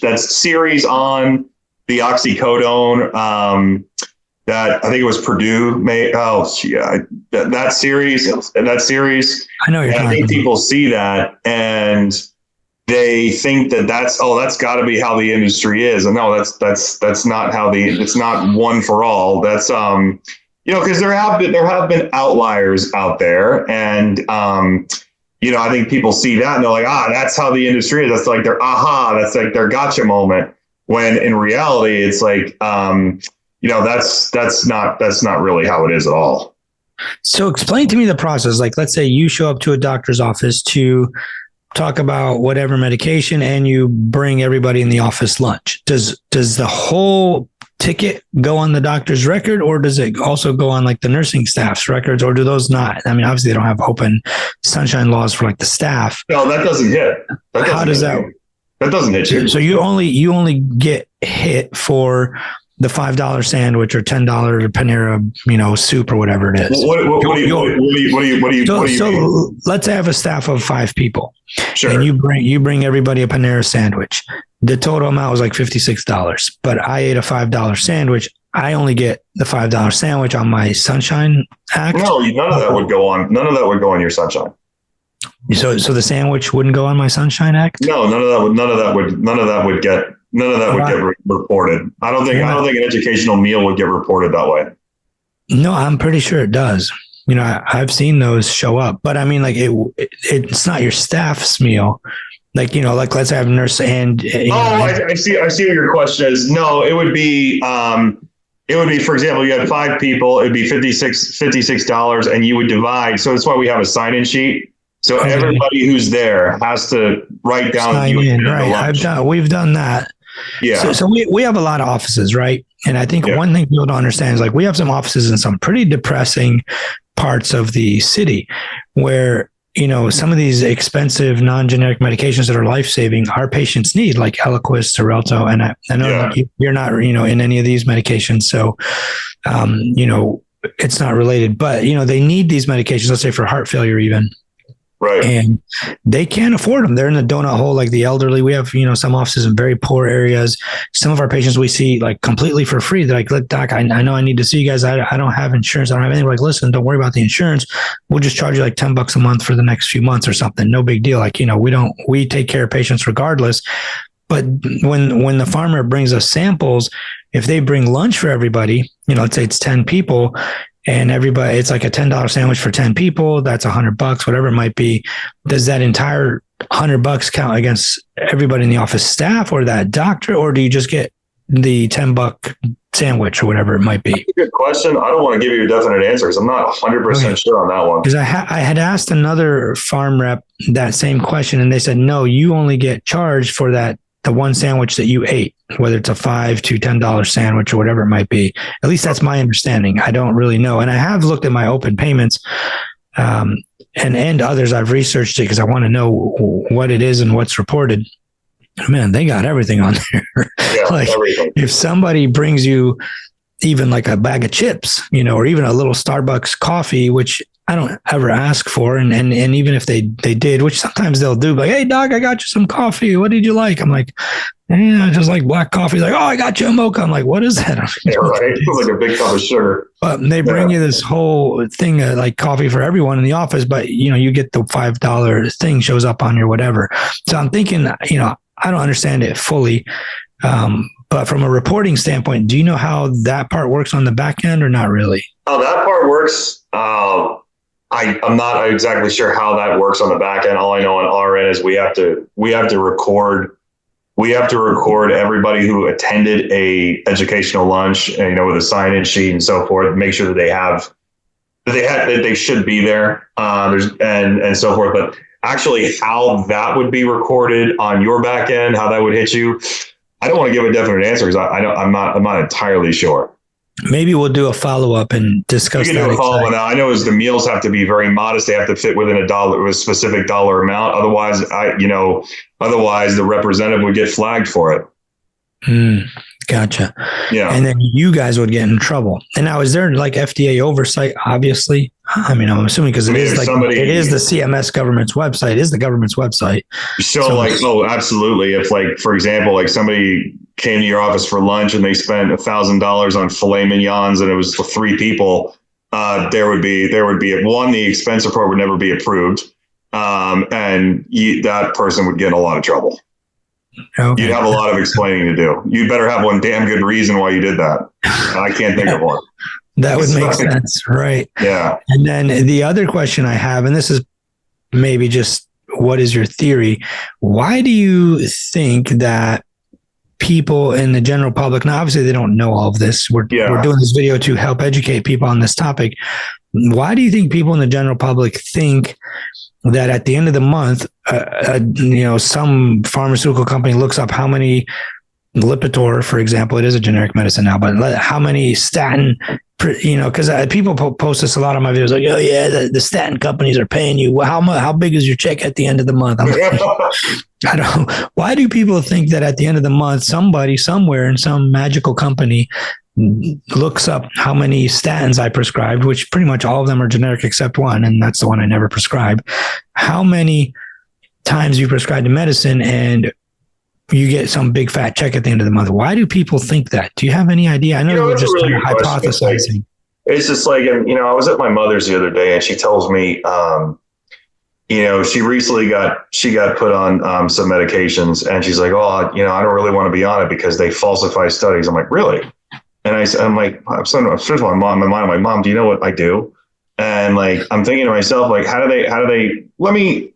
that series on the oxycodone, that I think it was Purdue made. That series. I know you're talking. I think people see that and they think that's got to be how the industry is, and no, that's not how it's not one for all. That's because there have been outliers out there, and I think people see that and they're like, that's how the industry is. That's like that's like their gotcha moment. When in reality, it's like, that's not really how it is at all. So explain to me the process. Like, let's say you show up to a doctor's office to talk about whatever medication and you bring everybody in the office lunch. Does the whole ticket go on the doctor's record, or does it also go on like the nursing staff's records, or do those not? I mean, obviously they don't have open sunshine laws for like the staff. No, that doesn't hit. How does that? That doesn't hit you. So you only get hit for the $5 sandwich or $10 Panera, soup or whatever it is. What do you So mean? let's say I have a staff of 5 people. Sure. And you bring everybody a Panera sandwich. The total amount was like $56, but I ate a $5 sandwich. I only get the $5 sandwich on my Sunshine Act. No, none of that would go on. None of that would go on your Sunshine. So the sandwich wouldn't go on my Sunshine Act? No, none of that would get reported. I don't think an educational meal would get reported that way. No, I'm pretty sure it does. I've seen those show up, but I mean, like it's not your staff's meal. Like, like let's say I have a nurse and. I see what your question is. No, it would be, for example, you had 5 people, it'd be $56, and you would divide. So that's why we have a sign-in sheet. So everybody who's there has to write down. Right. We've done that. Yeah. So we have a lot of offices, right? And I think one thing people don't understand is like we have some offices in some pretty depressing parts of the city where, some of these expensive non-generic medications that are life-saving our patients need, like Eliquis, Xarelto. And I know you're not, in any of these medications. So, it's not related, but, they need these medications, let's say for heart failure even. Right. And they can't afford them. They're in the donut hole, like the elderly. We have, some offices in very poor areas. Some of our patients we see like completely for free. They're like, look, doc, I know I need to see you guys. I don't have insurance. I don't have anything. We're like, listen, don't worry about the insurance. We'll just charge you like $10 a month for the next few months or something. No big deal. Like, we take care of patients regardless. But when the farmer brings us samples, if they bring lunch for everybody, let's say it's 10 people, and everybody, it's like a $10 sandwich for 10 people. That's $100, whatever it might be. Does that entire $100 count against everybody in the office staff or that doctor, or do you just get the $10 sandwich or whatever it might be? That's a good question. I don't want to give you a definite answer because I'm not 100% sure on that one. Because I had asked another farm rep that same question, and they said, no, you only get charged for the one sandwich that you ate, whether it's a $5 to $10 sandwich or whatever it might be. At least that's my understanding. I don't really know. And I have looked at my open payments and others. I've researched it because I want to know what it is and what's reported. Man, they got everything on there. Yeah, like everything. If somebody brings you even like a bag of chips, or even a little Starbucks coffee, which I don't ever ask for. And even if they did, which sometimes they'll do, like, hey, doc, I got you some coffee. What did you like? I'm like, I just like black coffee. Like, oh, I got you a mocha. I'm like, what is that? Yeah, right. It's like a big cup of sugar. But they bring you this whole thing of like coffee for everyone in the office, but you get the $5 thing shows up on your whatever. So I'm thinking, I don't understand it fully. But from a reporting standpoint, do you know how that part works on the back end or not really? How that part works, I'm not exactly sure how that works on the back end. All I know on our end is we have to record everybody who attended a educational lunch, and, with a sign-in sheet and so forth. Make sure that they should be there. And so forth. But actually, how that would be recorded on your back end, how that would hit you, I don't want to give a definite answer because I'm not entirely sure. Maybe we'll do a follow-up and discuss that. We can do a follow-up. Now, I know the meals have to be very modest. They have to fit within a specific dollar amount. Otherwise, the representative would get flagged for it. Gotcha. Yeah. And then you guys would get in trouble. And now, is there like FDA oversight? Obviously, I'm assuming because it is the CMS government's website. It is the government's website. So absolutely. If for example, somebody came to your office for lunch and they spent $1,000 on filet mignons and it was for 3 people, there would be the expense report would never be approved. And that person would get in a lot of trouble. Okay. You'd have a lot of explaining to do. You'd better have one damn good reason why you did that. I can't think of one. That would make sense, right? Yeah. And then the other question I have, and this is maybe just what is your theory? Why do you think that people in the general public, now obviously they don't know all of this. We're doing this video to help educate people on this topic. Why do you think people in the general public think that at the end of the month, some pharmaceutical company looks up how many Lipitor, for example, it is a generic medicine now, but how many statin, because people post this a lot on my videos, like, oh yeah, the statin companies are paying you. Well, how big is your check at the end of the month? I'm like, why do people think that at the end of the month, somebody somewhere in some magical company looks up how many statins I prescribed, which pretty much all of them are generic except one, and that's the one I never prescribe. How many times you prescribed the medicine and you get some big fat check at the end of the month? Why do people think that? Do you have any idea? I know we're just really hypothesizing. It's just like, I was at my mother's the other day and she tells me, she recently got put on some medications and she's like, oh, I don't really want to be on it because they falsify studies. I'm like, really? And I'm like, first of all, my mom, I'm like, Mom, do you know what I do? And like, I'm thinking to myself, like, how do they, let me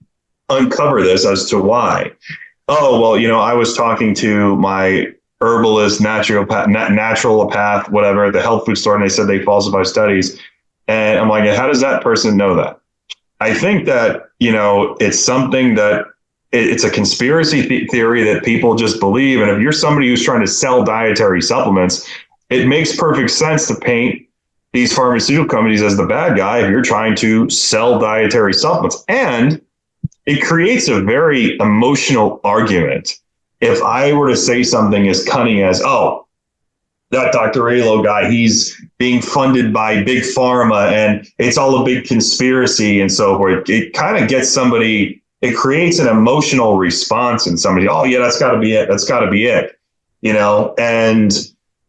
uncover this as to why. Oh, well, I was talking to my herbalist, naturopath, whatever, at the health food store, and they said they falsify studies. And I'm like, how does that person know that? I think that, it's something that it's a conspiracy theory that people just believe. And if you're somebody who's trying to sell dietary supplements, it makes perfect sense to paint these pharmaceutical companies as the bad guy if you're trying to sell dietary supplements. And it creates a very emotional argument. If I were to say something as cunning as, oh, that Dr. Alo guy, he's being funded by Big Pharma and it's all a big conspiracy and so forth, it kind of gets somebody, it creates an emotional response in somebody. Oh yeah, that's gotta be it. That's gotta be it. And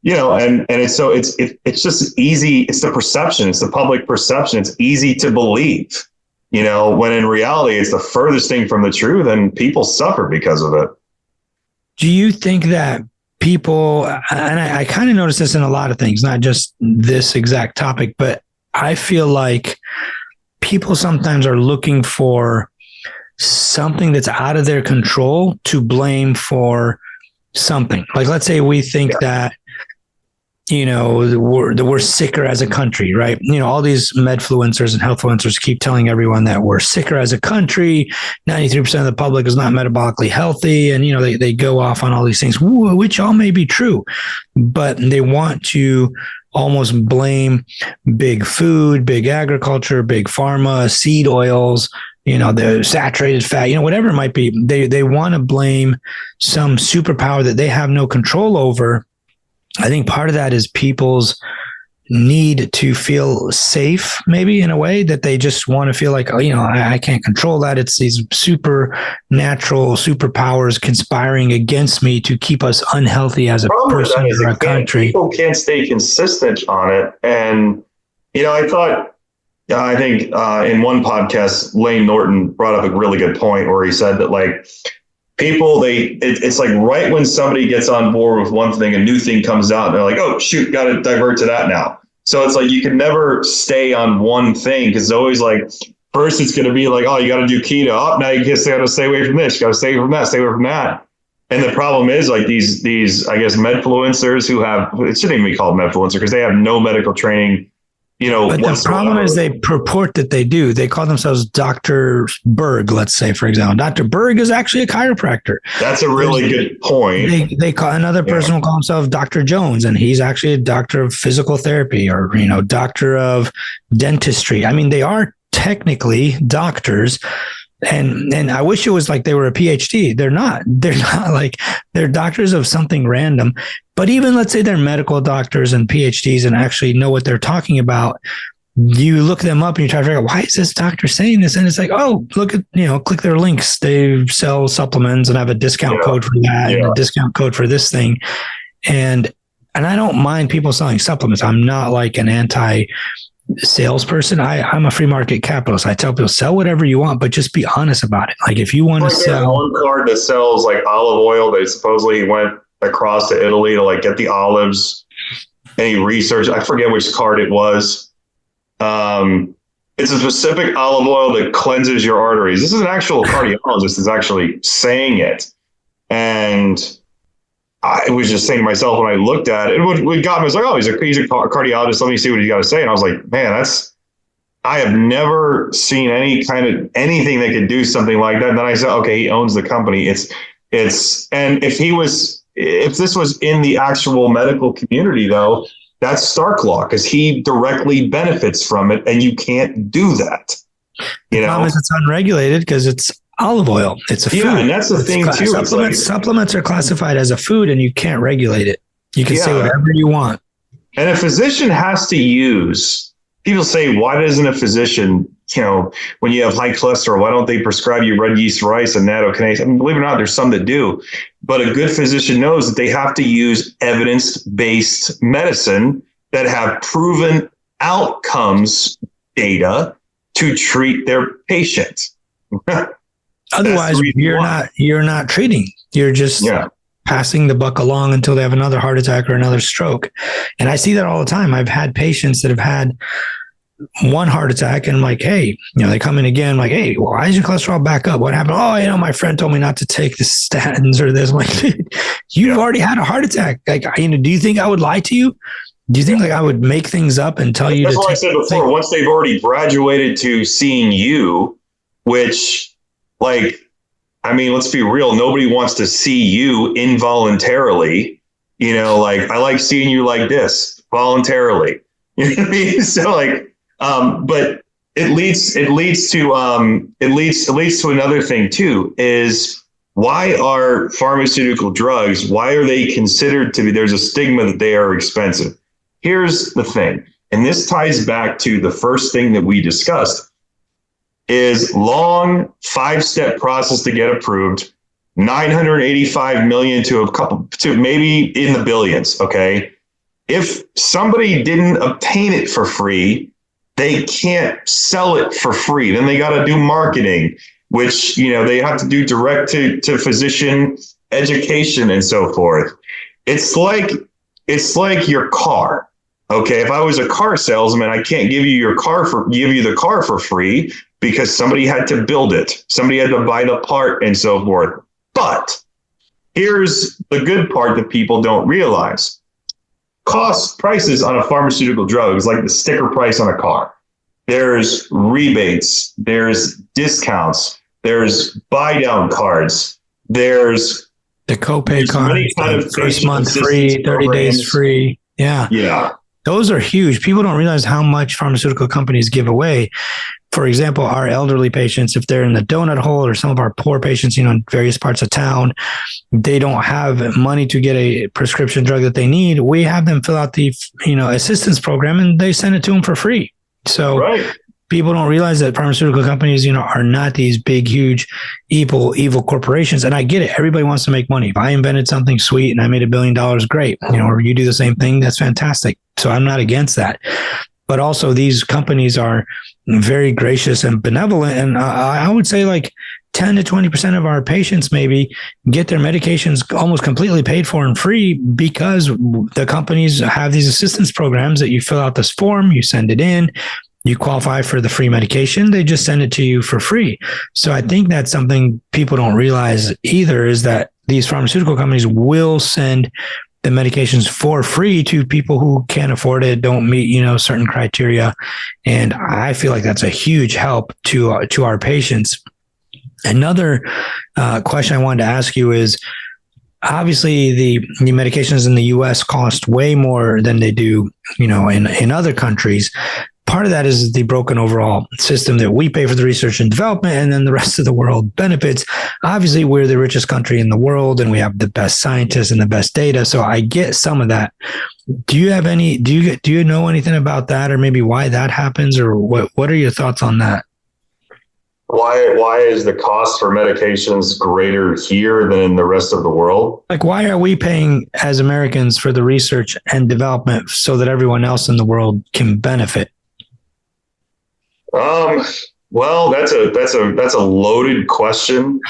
it's so it's just easy. It's the perception. It's the public perception. It's easy to believe. When in reality, it's the furthest thing from the truth and people suffer because of it. Do you think that people, and I kind of notice this in a lot of things, not just this exact topic, but I feel like people sometimes are looking for something that's out of their control to blame for something. Like, let's say we think that, we're sicker as a country, right? All these medfluencers and healthfluencers keep telling everyone that we're sicker as a country. 93% of the public is not metabolically healthy. And, they go off on all these things, which all may be true, but they want to almost blame big food, big agriculture, big pharma, seed oils, the saturated fat, whatever it might be. They want to blame some superpower that they have no control over. I think part of that is people's need to feel safe, maybe in a way that they just want to feel like, oh, I can't control that. It's these supernatural superpowers conspiring against me to keep us unhealthy as a person or a country. People can't stay consistent on it. And, I think in one podcast, Lane Norton brought up a really good point where he said that, like, people, it's like right when somebody gets on board with one thing, a new thing comes out, and they're like, oh, shoot, got to divert to that now. So it's like you can never stay on one thing because it's always like, first it's going to be like, oh, you got to do keto. Oh, now you got to stay away from this. You got to stay away from that, stay away from that. And the problem is, like, these I guess, medfluencers who have, it shouldn't even be called medfluencer because they have no medical training. But the problem is they purport that they do. They call themselves Dr. Berg, let's say, for example. Dr. Berg is actually a chiropractor. That's a really good point. They call another person will call himself Dr. Jones, and he's actually a doctor of physical therapy or, doctor of dentistry. I mean, they are technically doctors. And I wish it was like they were a PhD. They're not like, they're doctors of something random. But even let's say they're medical doctors and PhDs and actually know what they're talking about. You look them up and you try to figure out, why is this doctor saying this? And it's like, oh, look at, click their links. They sell supplements and have a discount code for that and a discount code for this thing. And I don't mind people selling supplements. I'm not like an salesperson. I'm a free market capitalist. I tell people, sell whatever you want, but just be honest about it. Like, if you want to sell one card that sells like olive oil, they supposedly went across to Italy to like get the olives any research. I forget which card it was. It's a specific olive oil that cleanses your arteries. This is an actual cardiologist is actually saying it. And I was just saying to myself when I looked at it, what got me was like, oh, he's a cardiologist. Let me see what he's got to say. And I was like, man, I have never seen anything that could do something like that. And then I said, okay, he owns the company. And if this was in the actual medical community though, that's Stark law because he directly benefits from it, and you can't do that. The problem is it's unregulated because it's olive oil. It's a food. Yeah, and that's the thing too. Supplements are classified as a food, and you can't regulate it. You can say whatever you want. And a physician has to use. People say, why doesn't a physician, when you have high cholesterol, why don't they prescribe you red yeast rice and nattokinase? I mean, believe it or not, there's some that do. But a good physician knows that they have to use evidence-based medicine that have proven outcomes data to treat their patient. Otherwise, you're not treating. You're just passing the buck along until they have another heart attack or another stroke. And I see that all the time. I've had patients that have had one heart attack and I'm like, hey, they come in again, like, hey, why is your cholesterol back up? What happened? Oh, my friend told me not to take the statins or this. I'm like, you've already had a heart attack. Like, do you think I would lie to you? Do you think I would make things up and tell you? That's what I said before. Once they've already graduated to seeing you, which let's be real. Nobody wants to see you involuntarily, I like seeing you like this voluntarily, you know what I mean? So but it leads to another thing too, is why are pharmaceutical drugs, why are they considered to be, there's a stigma that they are expensive. Here's the thing. And this ties back to the first thing that we discussed is long 5-step process to get approved, 985 million to maybe in the billions. Okay. If somebody didn't obtain it for free, they can't sell it for free. Then they got to do marketing, which, they have to do direct to physician education and so forth. It's like your car. Okay. If I was a car salesman, I can't give you the car for free because somebody had to build it. Somebody had to buy the part and so forth. But here's the good part that people don't realize. Prices on a pharmaceutical drug is like the sticker price on a car. There's rebates, there's discounts, there's buy down cards, there's the copay cards, first month free, 30 days free. Yeah. Yeah. Those are huge. People don't realize how much pharmaceutical companies give away. For example, our elderly patients, if they're in the donut hole, or some of our poor patients, in various parts of town, they don't have money to get a prescription drug that they need. We have them fill out the, assistance program and they send it to them for free. So people don't realize that pharmaceutical companies, are not these big, huge, evil corporations. And I get it. Everybody wants to make money. If I invented something sweet and I made $1 billion, great. Or you do the same thing, that's fantastic. So I'm not against that. But also these companies are very gracious and benevolent. And I would say 10 to 20% of our patients maybe get their medications almost completely paid for and free because the companies have these assistance programs that you fill out this form, you send it in, you qualify for the free medication, they just send it to you for free. So I think that's something people don't realize either, is that these pharmaceutical companies will send the medications for free to people who can't afford it, don't meet, certain criteria. And I feel like that's a huge help to our patients. Another question I wanted to ask you is, obviously the medications in the US cost way more than they do, in other countries. Part of that is the broken overall system that we pay for the research and development, and then the rest of the world benefits. Obviously, we're the richest country in the world, and we have the best scientists and the best data. So I get some of that. Do you know anything about that, or maybe why that happens, or what are your thoughts on that? Why is the cost for medications greater here than in the rest of the world? Why are we paying as Americans for the research and development so that everyone else in the world can benefit? Well, that's a loaded question.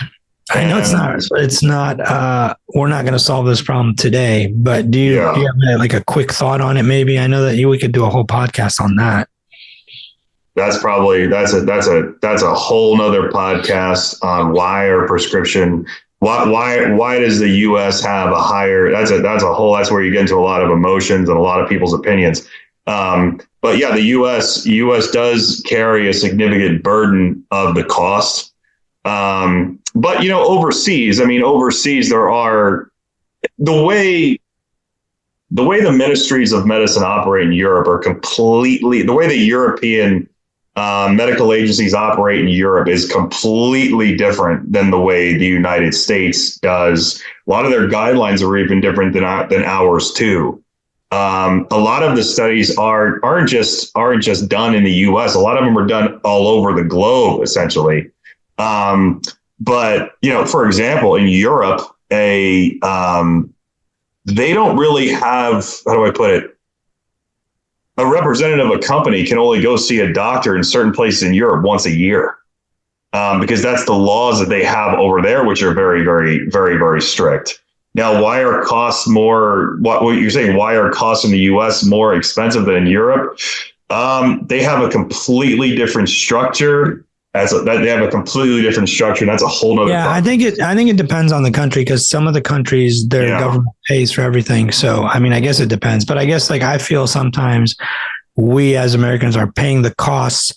I know it's not, we're not going to solve this problem today, but do you have like a quick thought on it? Maybe I know that we could do a whole podcast on that. That's a whole nother podcast on why our prescription, why does the U.S. have a higher, that's where you get into a lot of emotions and a lot of people's opinions. But yeah, the U.S. does carry a significant burden of the cost. But overseas, there are the way the ministries of medicine operate in Europe are completely, the way the European medical agencies operate in Europe is completely different than the way the United States does. A lot of their guidelines are even different than ours too. A lot of the studies aren't just done in the U.S. A lot of them are done all over the globe, essentially. But for example, in Europe, they don't really have, how do I put it? A representative of a company can only go see a doctor in certain places in Europe once a year, because that's the laws that they have over there, which are very, very, very, very strict. Now, why are costs more? What you're saying? Why are costs in the U.S. more expensive than in Europe? They have a completely different structure. They have a completely different structure. That's a whole nother. Yeah, I think it depends on the country, because some of the countries their government pays for everything. So I guess it depends. But I guess I feel sometimes we as Americans are paying the costs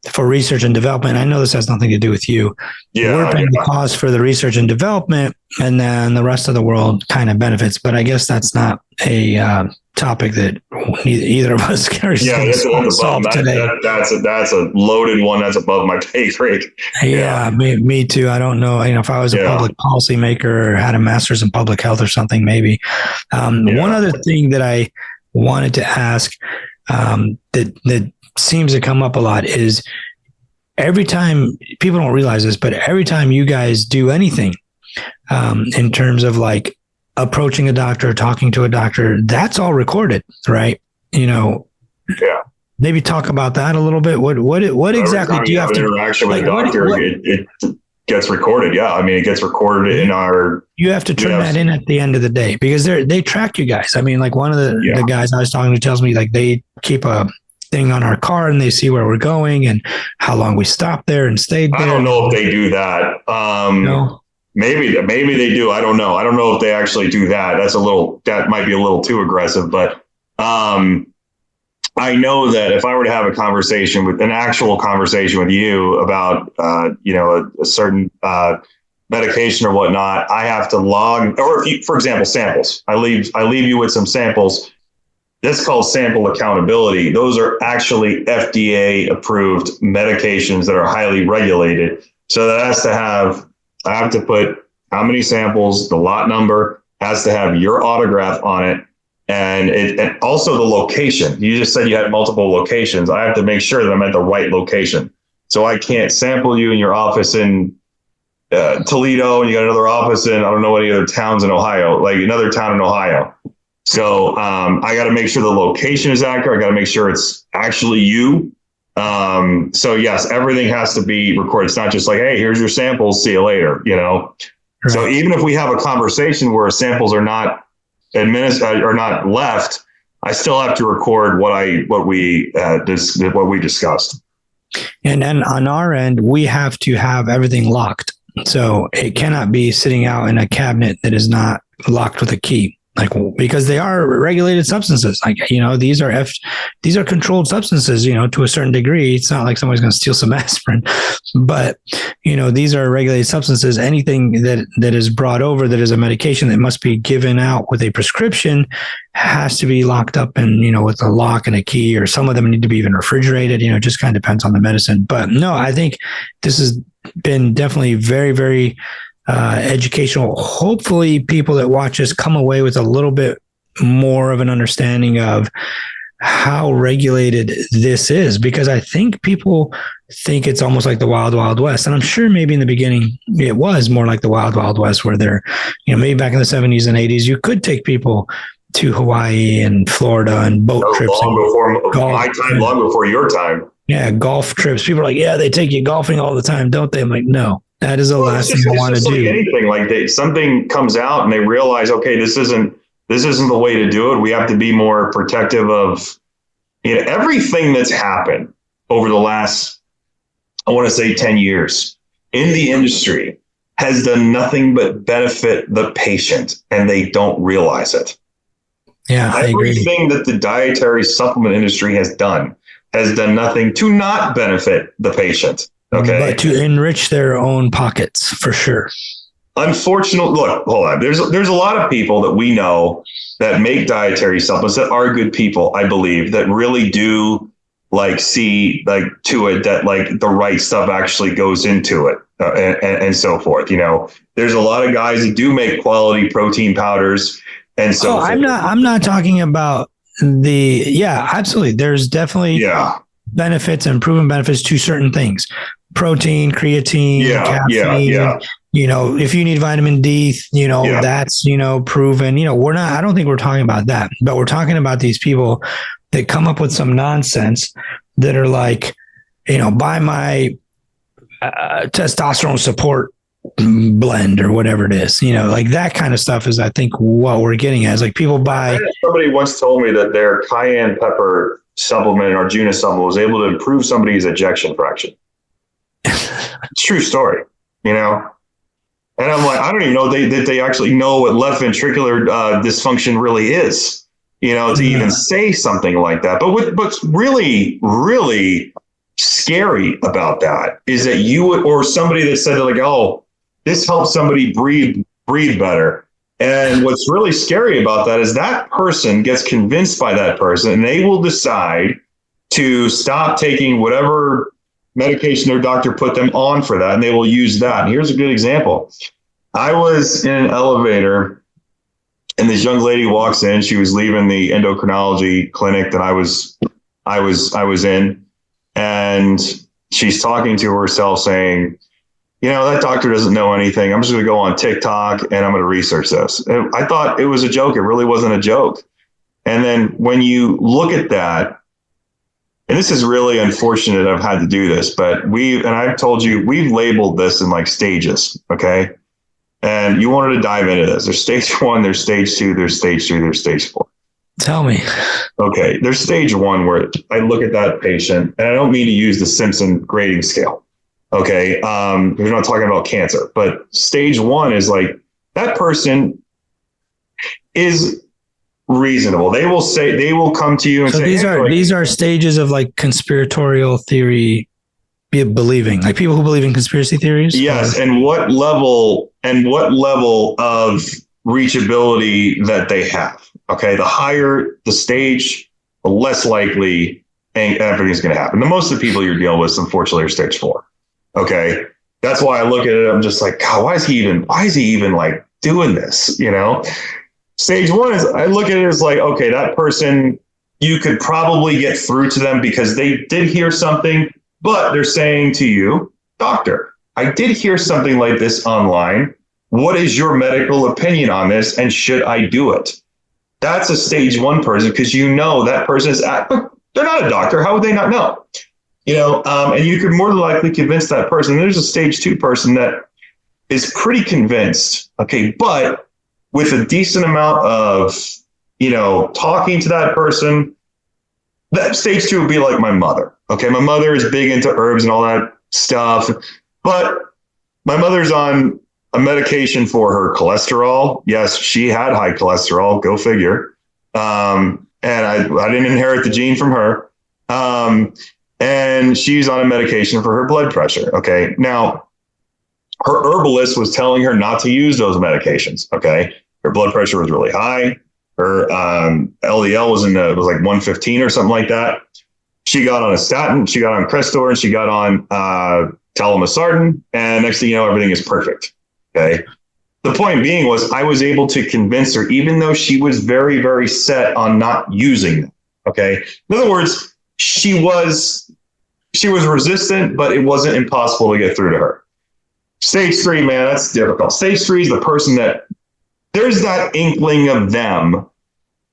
for research and development. I know this has nothing to do with you. Yeah, we're paying the cost for the research and development, and then the rest of the world kind of benefits. But I guess that's not a topic that either of us carries. Yeah, that's today. That's a loaded one. That's above my pay grade. Yeah, me too. I don't know. If I was a public policy maker or had a master's in public health or something, maybe. One other thing that I wanted to ask that seems to come up a lot is every time, people don't realize this, but every time you guys do anything in terms of like approaching a doctor, talking to a doctor, that's all recorded, right? Maybe talk about that a little bit. What exactly do you have to interaction with a doctor? It gets recorded. Yeah. It gets recorded in our, you have to turn that in at the end of the day, because they track you guys. Like one of the guys I was talking to tells me like they keep a thing on our car and they see where we're going and how long we stopped there and stayed there. I don't know if they do that. No. Maybe they do. I don't know. I don't know if they actually do that. That might be a little too aggressive, but I know that if I were to have an actual conversation with you about, a certain medication or whatnot, I have to log, or for example, samples. I leave you with some samples. That's called sample accountability. Those are actually FDA approved medications that are highly regulated. So that I have to put how many samples, the lot number, has to have your autograph on it. And also the location. You just said you had multiple locations. I have to make sure that I'm at the right location. So I can't sample you in your office in Toledo and you got another office in, I don't know any other towns in Ohio, like another town in Ohio. So I got to make sure the location is accurate. I got to make sure it's actually you. So yes, everything has to be recorded. It's not just like, hey, here's your samples, see you later, Right. So even if we have a conversation where samples are not left, I still have to record what we discussed. And then on our end, we have to have everything locked. So it cannot be sitting out in a cabinet that is not locked with a key. Because they are regulated substances. These are controlled substances, to a certain degree. It's not like somebody's going to steal some aspirin, but, these are regulated substances. Anything that is brought over that is a medication that must be given out with a prescription has to be locked up and, with a lock and a key, or some of them need to be even refrigerated, it just kind of depends on the medicine. But no, I think this has been definitely very, very educational. Hopefully people that watch us come away with a little bit more of an understanding of how regulated this is, because I think people think it's almost like the Wild Wild West. And I'm sure maybe in the beginning it was more like the Wild Wild West, where they're, maybe back in the 70s and 80s, you could take people to Hawaii and Florida and boat trips. Long before your time. Yeah, golf trips. People are like, yeah, they take you golfing all the time, don't they? I'm like, no. That is the last thing I want to like do. anything, like something comes out and they realize, okay, this isn't the way to do it. We have to be more protective of, everything that's happened over the last, I want to say 10 years in the industry has done nothing but benefit the patient, and they don't realize it. Yeah, I agree. Everything that the dietary supplement industry has done nothing to not benefit the patient. Okay. But to enrich their own pockets, for sure. Unfortunately, look, hold on. There's a lot of people that we know that make dietary supplements that are good people, I believe, that really do see to it that the right stuff actually goes into it, and so forth. There's a lot of guys that do make quality protein powders and so forth. I'm not talking about absolutely. There's definitely benefits and proven benefits to certain things. Protein, creatine, caffeine. If you need vitamin D, that's, proven. I don't think we're talking about that, but we're talking about these people that come up with some nonsense that are like, buy my testosterone support blend or whatever it is, like that kind of stuff is, I think, what we're getting at is like people buy. Somebody once told me that their cayenne pepper supplement, Arjuna supplement, was able to improve somebody's ejection fraction. True story, And I'm like, I don't even know that they actually know what left ventricular dysfunction really is, to even say something like that. But what's really, really scary about that is that or somebody that said like, oh, this helps somebody breathe better. And what's really scary about that is that person gets convinced by that person, and they will decide to stop taking whatever medication their doctor put them on for that, and they will use that. And here's a good example. I was in an elevator, and this young lady walks in. She was leaving the endocrinology clinic that I was in, and she's talking to herself, saying, that doctor doesn't know anything. I'm just going to go on TikTok and I'm going to research this. And I thought it was a joke. It really wasn't a joke. And then when you look at that, and this is really unfortunate I've had to do this, but I've told you, we've labeled this in stages. Okay. And you wanted to dive into this. There's stage 1, there's stage 2, there's stage 3, there's stage 4. Tell me. Okay. There's stage 1 where I look at that patient, and I don't mean to use the Simpson grading scale. Okay. We're not talking about cancer, but stage 1 is that person is reasonable. They will come to you and say, these are stages of conspiratorial theory believing, people who believe in conspiracy theories. Yes. And what level of reachability that they have. Okay. The higher the stage, the less likely everything's going to happen. The most of the people you're dealing with, unfortunately, are stage 4. Okay. That's why I look at it. I'm just like, God, why is he even doing this? Stage 1 is, I look at it as okay, that person, you could probably get through to them because they did hear something, but they're saying to you, doctor, I did hear something like this online. What is your medical opinion on this? And should I do it? That's a stage 1 person, because that person is, they're not a doctor. How would they not know? And you could more than likely convince that person. There's a stage 2 person that is pretty convinced. Okay. But with a decent amount of, talking to that person, that stage 2 would be like my mother. Okay. My mother is big into herbs and all that stuff, but my mother's on a medication for her cholesterol. Yes, she had high cholesterol. Go figure. And I didn't inherit the gene from her. And she's on a medication for her blood pressure. Okay. Now, her herbalist was telling her not to use those medications. Okay. Her blood pressure was really high. Her LDL was 115 or something like that. She got on a statin, she got on Crestor, and she got on telmisartan. And next thing you know, everything is perfect. Okay. The point being was, I was able to convince her, even though she was very, very set on not using them. Okay. In other words, she was resistant, but it wasn't impossible to get through to her. Stage 3, man, that's difficult. Stage 3 is the person that there's that inkling of them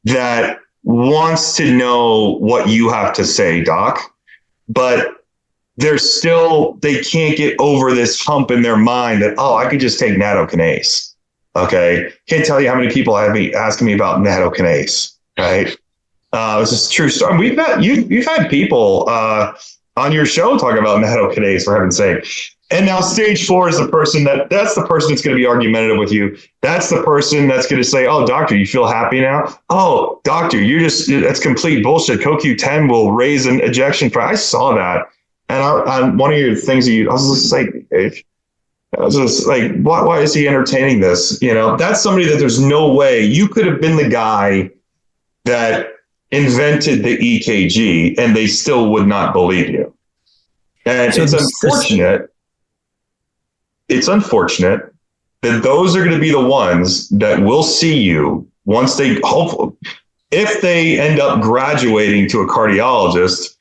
that wants to know what you have to say, doc, but they can't get over this hump in their mind that, oh, I could just take nattokinase. Okay. Can't tell you how many people have me asking me about nattokinase. Right. This is a true story. You've had people on your show talking about nattokinase, for heaven's sake. And now stage 4 is that's the person that's going to be argumentative with you. That's the person that's going to say, oh, doctor, you feel happy now? Oh, doctor, that's complete bullshit. CoQ10 will raise an ejection fraction. I saw that. And on one of your things, I was just like, why is he entertaining this? That's somebody that there's no way you could have been the guy that invented the EKG and they still would not believe you. And so it's unfortunate that those are going to be the ones that will see you once if they end up graduating to a cardiologist,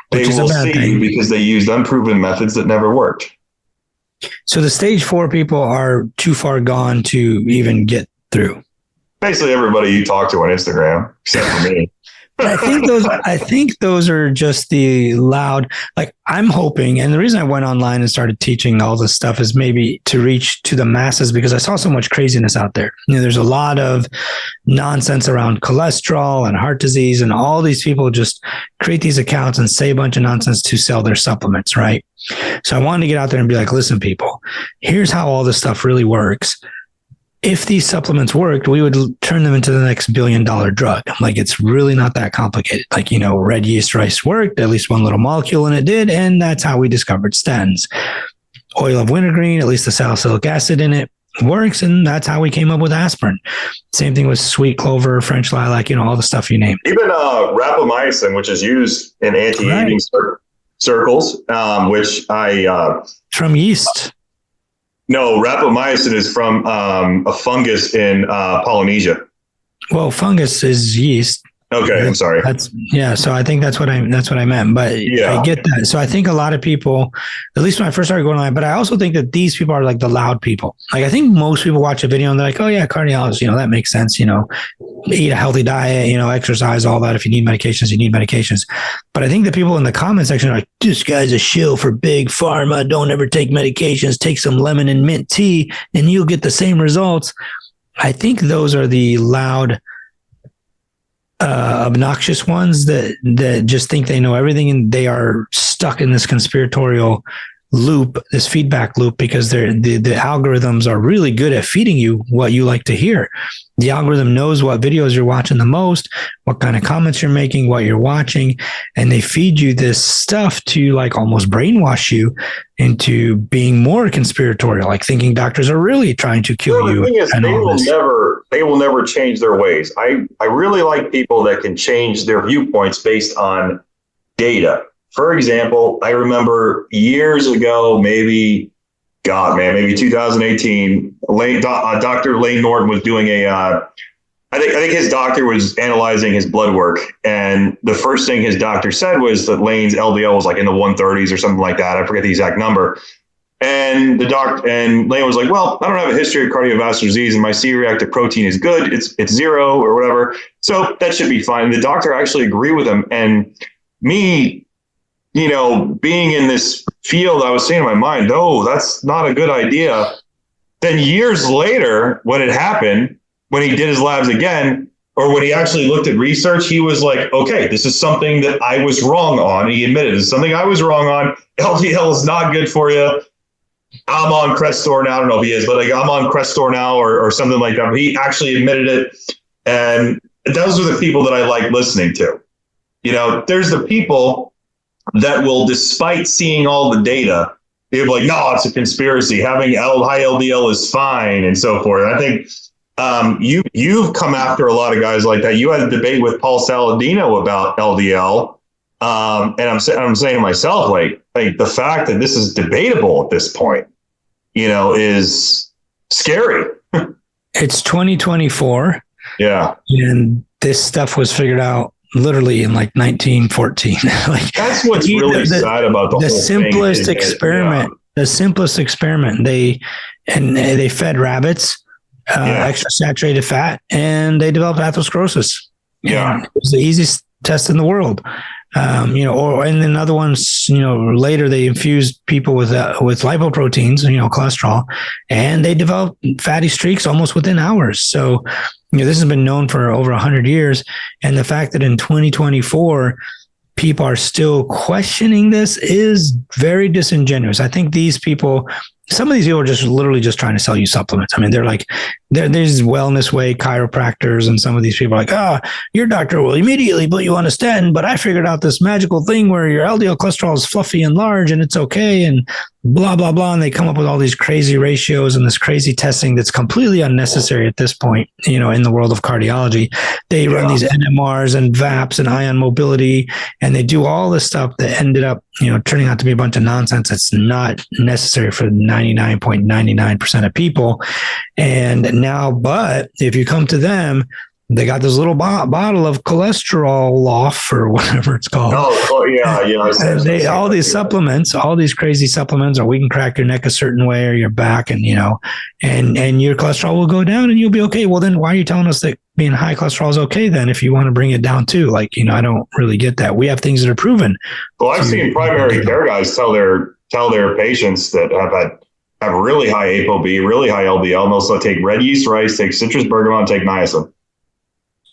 they will see you because they used unproven methods that never worked. So the stage 4 people are too far gone to even get through. Basically everybody you talk to on Instagram, except for me. I think those are just the loud, like I'm hoping. And the reason I went online and started teaching all this stuff is maybe to reach to the masses, because I saw so much craziness out there. There's a lot of nonsense around cholesterol and heart disease, and all these people just create these accounts and say a bunch of nonsense to sell their supplements. Right. So I wanted to get out there and be like, listen, people, here's how all this stuff really works. If these supplements worked, we would turn them into the next $1 billion drug. Like, it's really not that complicated. Like, red yeast rice worked, at least one little molecule, and it did. And that's how we discovered statins. Oil of wintergreen, at least the salicylic acid in it works. And that's how we came up with aspirin. Same thing with sweet clover, French lilac, all the stuff you named. Even rapamycin, which is used in anti-aging circles, which from yeast. No, rapamycin is from a fungus in Polynesia. Well, fungus is yeast. Okay, I'm sorry. So I think that's what I meant. But yeah. I get that. So I think a lot of people, at least when I first started going online, but I also think that these people are like the loud people. Like, I think most people watch a video and they're like, oh yeah, cardiologist, that makes sense. Eat a healthy diet, exercise, all that. If you need medications, you need medications. But I think the people in the comment section are like, this guy's a shill for Big Pharma. Don't ever take medications. Take some lemon and mint tea and you'll get the same results. I think those are the loud, obnoxious ones that just think they know everything, and they are stuck in this conspiratorial loop, this feedback loop, because the algorithms are really good at feeding you what you like to hear. The algorithm knows what videos you're watching the most, what kind of comments you're making, what you're watching, and they feed you this stuff to like almost brainwash you into being more conspiratorial, like thinking doctors are really trying to kill you. The thing is, they will never change their ways. I really like people that can change their viewpoints based on data. For example, I remember years ago, maybe 2018, Dr. Lane Norton was doing I think his doctor was analyzing his blood work. And the first thing his doctor said was that Lane's LDL was like in the 130s or something like that. I forget the exact number. And Lane was like, well, I don't have a history of cardiovascular disease and my C-reactive protein is good. It's 0 or whatever. So that should be fine. And the doctor actually agreed with him. And me, being in this field, I was saying in my mind, no, that's not a good idea. Then years later, when it happened, when he did his labs again, or when he actually looked at research, he was like, okay, this is something that I was wrong on. He admitted it's something I was wrong on. LDL is not good for you. I'm on Crestor now. I don't know if he is, but like I'm on Crestor now or something like that. But he actually admitted it. And those are the people that I like listening to. There's the people that will, despite seeing all the data, they're like, no, it's a conspiracy. Having high LDL is fine and so forth. And I think you've come after a lot of guys like that. You had a debate with Paul Saladino about LDL. And I'm saying to myself, like the fact that this is debatable at this point, is scary. It's 2024. Yeah. And this stuff was figured out literally in like 1914. Like, that's what's really sad about the whole simplest thing. Experiment. The simplest experiment. They fed rabbits extra saturated fat, and they developed atherosclerosis. Yeah, and it was the easiest test in the world. And then other ones, later they infused people with lipoproteins, cholesterol, and they developed fatty streaks almost within hours. So, this has been known for over 100 years. And the fact that in 2024, people are still questioning this is very disingenuous. I think some of these people are just literally just trying to sell you supplements. I mean, there's Wellness Way chiropractors, and some of these people are like, your doctor will immediately put you on a statin, but I figured out this magical thing where your LDL cholesterol is fluffy and large and it's okay, and blah, blah, blah. And they come up with all these crazy ratios and this crazy testing that's completely unnecessary at this point, in the world of cardiology. They run these NMRs and VAPs and ion mobility, and they do all this stuff that ended up, turning out to be a bunch of nonsense that's not necessary for 99.99% of people. And now, but if you come to them, they got this little bottle of cholesterol off or whatever it's called. All these supplements, all these crazy supplements, or we can crack your neck a certain way or your back, and and your cholesterol will go down and you'll be okay. Well, then why are you telling us that being high cholesterol is okay then if you want to bring it down too? I don't really get that. We have things that are proven. Well, I've seen primary care guys tell their patients that have really high ApoB, really high LDL, and also take red yeast rice, take citrus bergamot, take niacin.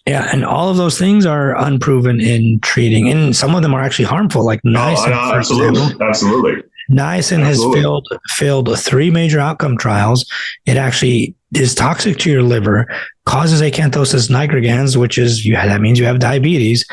Yeah, and all of those things are unproven in treating, and some of them are actually harmful, like niacin. Absolutely. Niacin has failed 3 major outcome trials. It actually is toxic to your liver, causes acanthosis nigricans, that means you have diabetes.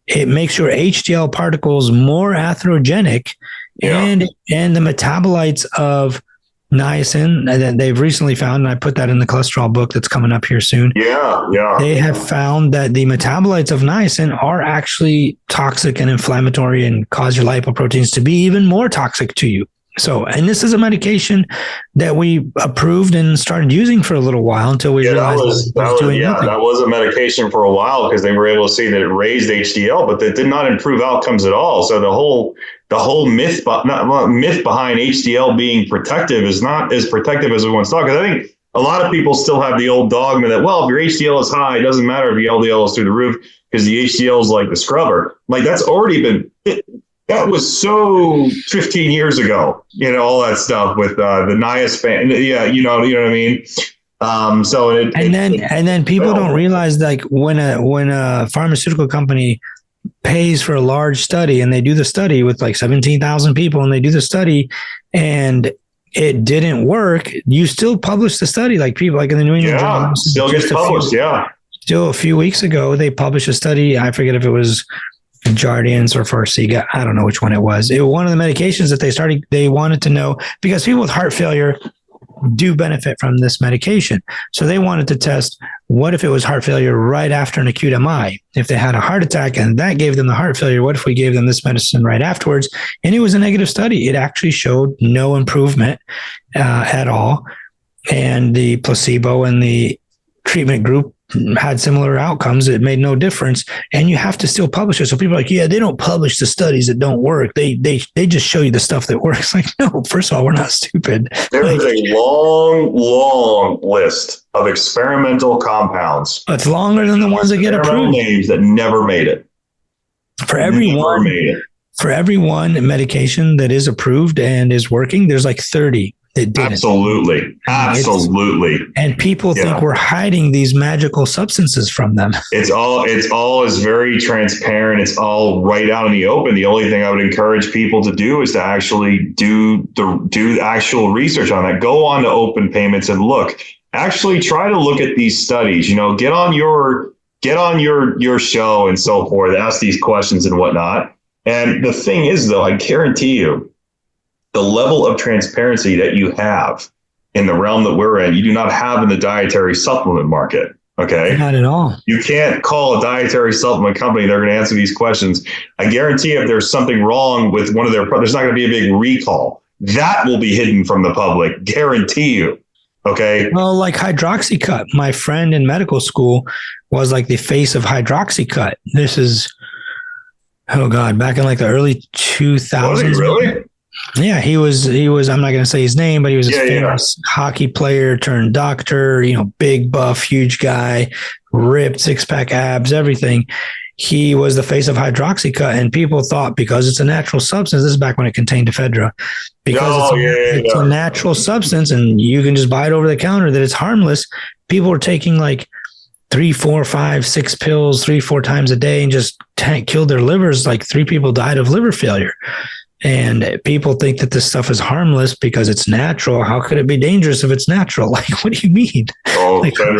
It makes your HDL particles more atherogenic, and the metabolites of niacin that they've recently found, and I put that in the cholesterol book that's coming up here soon. They have found that the metabolites of niacin are actually toxic and inflammatory and cause your lipoproteins to be even more toxic to you. So, and this is a medication that we approved and started using for a little while until we realized that was a medication for a while because they were able to see that it raised HDL, but that did not improve outcomes at all. So the whole myth behind HDL being protective is not as protective as we once thought. Because I think a lot of people still have the old dogma that, well, if your HDL is high, it doesn't matter if your LDL is through the roof because the HDL is like the scrubber. Like that's already been. That was so 15 years ago, all that stuff with the niacin. Yeah, you know what I mean? And then people don't realize, like, when a pharmaceutical company pays for a large study and they do the study with like 17,000 people and they do the study and it didn't work, you still publish the study. Like people like in the New England Journal. Still gets published. Still a few weeks ago, they published a study. I forget if it was Jardiance or Farxiga. I don't know which one it was. It was one of the medications that they wanted to know, because people with heart failure do benefit from this medication. So they wanted to test, what if it was heart failure right after an acute MI? If they had a heart attack and that gave them the heart failure, what if we gave them this medicine right afterwards? And it was a negative study. It actually showed no improvement at all. And the placebo and the treatment group had similar outcomes. It made no difference, and you have to still publish it. So people are like, they don't publish the studies that don't work. They just show you the stuff that works. Like, no, first of all, we're not stupid. There is a long list of experimental compounds. It's longer than the ones that get approved. Names that never made it. For every one medication that is approved and is working, there's like 30 that didn't. Absolutely. And people think we're hiding these magical substances from them. It's all is very transparent. It's all right out in the open. The only thing I would encourage people to do is to actually do the actual research on that. Go on to Open Payments and look. Actually try to look at these studies. Get on your show and so forth. Ask these questions and whatnot. And the thing is, though, I guarantee you, the level of transparency that you have in the realm that we're in, you do not have in the dietary supplement market. Okay. Not at all. You can't call a dietary supplement company. They're going to answer these questions. I guarantee if there's something wrong with one of their products, there's not going to be a big recall. That will be hidden from the public. Guarantee you. Okay. Well, like Hydroxycut, my friend in medical school was like the face of Hydroxycut. This is, back in like the early 2000s. Was he really? Yeah, he was, I'm not going to say his name, but he was a famous hockey player turned doctor, big buff, huge guy, ripped, 6-pack abs, everything. he was the face of hydroxycut, and people thought because it's a natural substance, this is back when it contained ephedra, because it's a natural substance and you can just buy it over the counter, that it's harmless. People were taking like 3, 4, 5, 6 pills 3-4 times a day and just killed their livers. Like 3 people died of liver failure. And people think that this stuff is harmless because it's natural. How could it be dangerous if it's natural? Like, what do you mean? Oh, like, that'll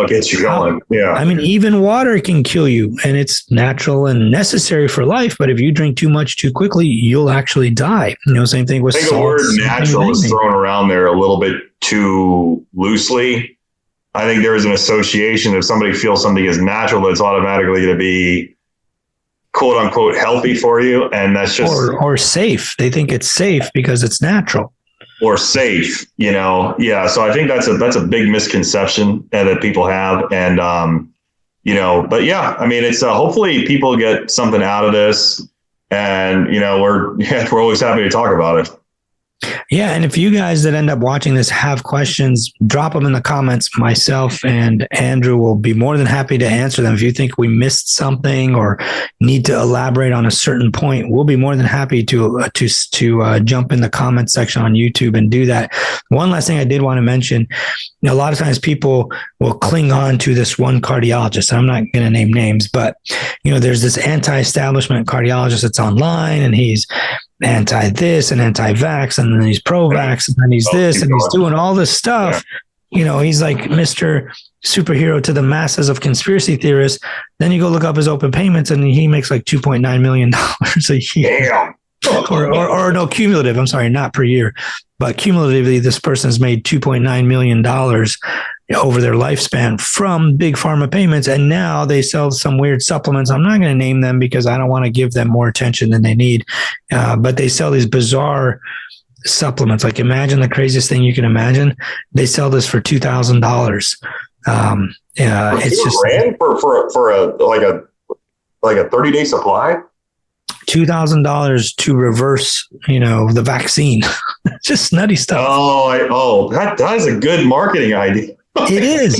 get you going. Yeah. I mean, even water can kill you, and it's natural and necessary for life. But if you drink too much too quickly, you'll actually die. Same thing with I think the word natural is thrown around there a little bit too loosely. I think there is an association. If somebody feels something is natural, that's automatically going to be quote unquote healthy for you, and that's just or safe. They think it's safe because it's natural or safe, yeah. So I think that's a big misconception that people have, and but yeah, I mean, it's hopefully people get something out of this, and we're always happy to talk about it. Yeah, and if you guys that end up watching this have questions, drop them in the comments. Myself and Andrew will be more than happy to answer them. If you think we missed something or need to elaborate on a certain point, we'll be more than happy to jump in the comment section on YouTube and do that. One last thing I did want to mention, a lot of times people will cling on to this one cardiologist. I'm not going to name names, but there's this anti-establishment cardiologist that's online, and he's anti this and anti-vax, and then he's pro-vax, and then he's this, and he's doing all this stuff. Yeah. He's like Mr. Superhero to the masses of conspiracy theorists. Then you go look up his open payments, and he makes like $2.9 million a year. Or no, cumulative. I'm sorry, not per year, but cumulatively, this person's made $2.9 million over their lifespan from Big Pharma payments. And now they sell some weird supplements. I'm not going to name them because I don't want to give them more attention than they need. But they sell these bizarre supplements. Like, imagine the craziest thing you can imagine. They sell this for $2,000. It's just for a 30-day supply. $2,000 to reverse, the vaccine. Just nutty stuff. That is a good marketing idea. It is.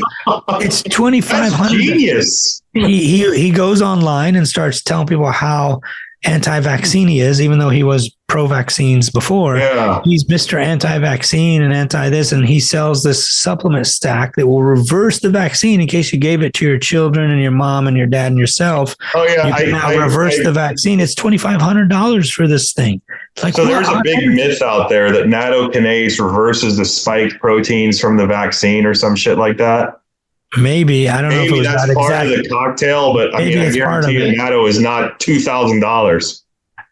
It's $2,500. Genius. He goes online and starts telling people how anti-vaccine he is, even though he was pro-vaccines before. Yeah. He's Mr. Anti-vaccine and anti-this, and he sells this supplement stack that will reverse the vaccine in case you gave it to your children and your mom and your dad and yourself. Oh yeah, you can now reverse the vaccine. It's $2,500 for this thing. Like, so there's a big myth out there that nattokinase reverses the spike proteins from the vaccine or some shit like that. Maybe. I don't know if it was that's part of the cocktail, but I guarantee you natto is not $2,000.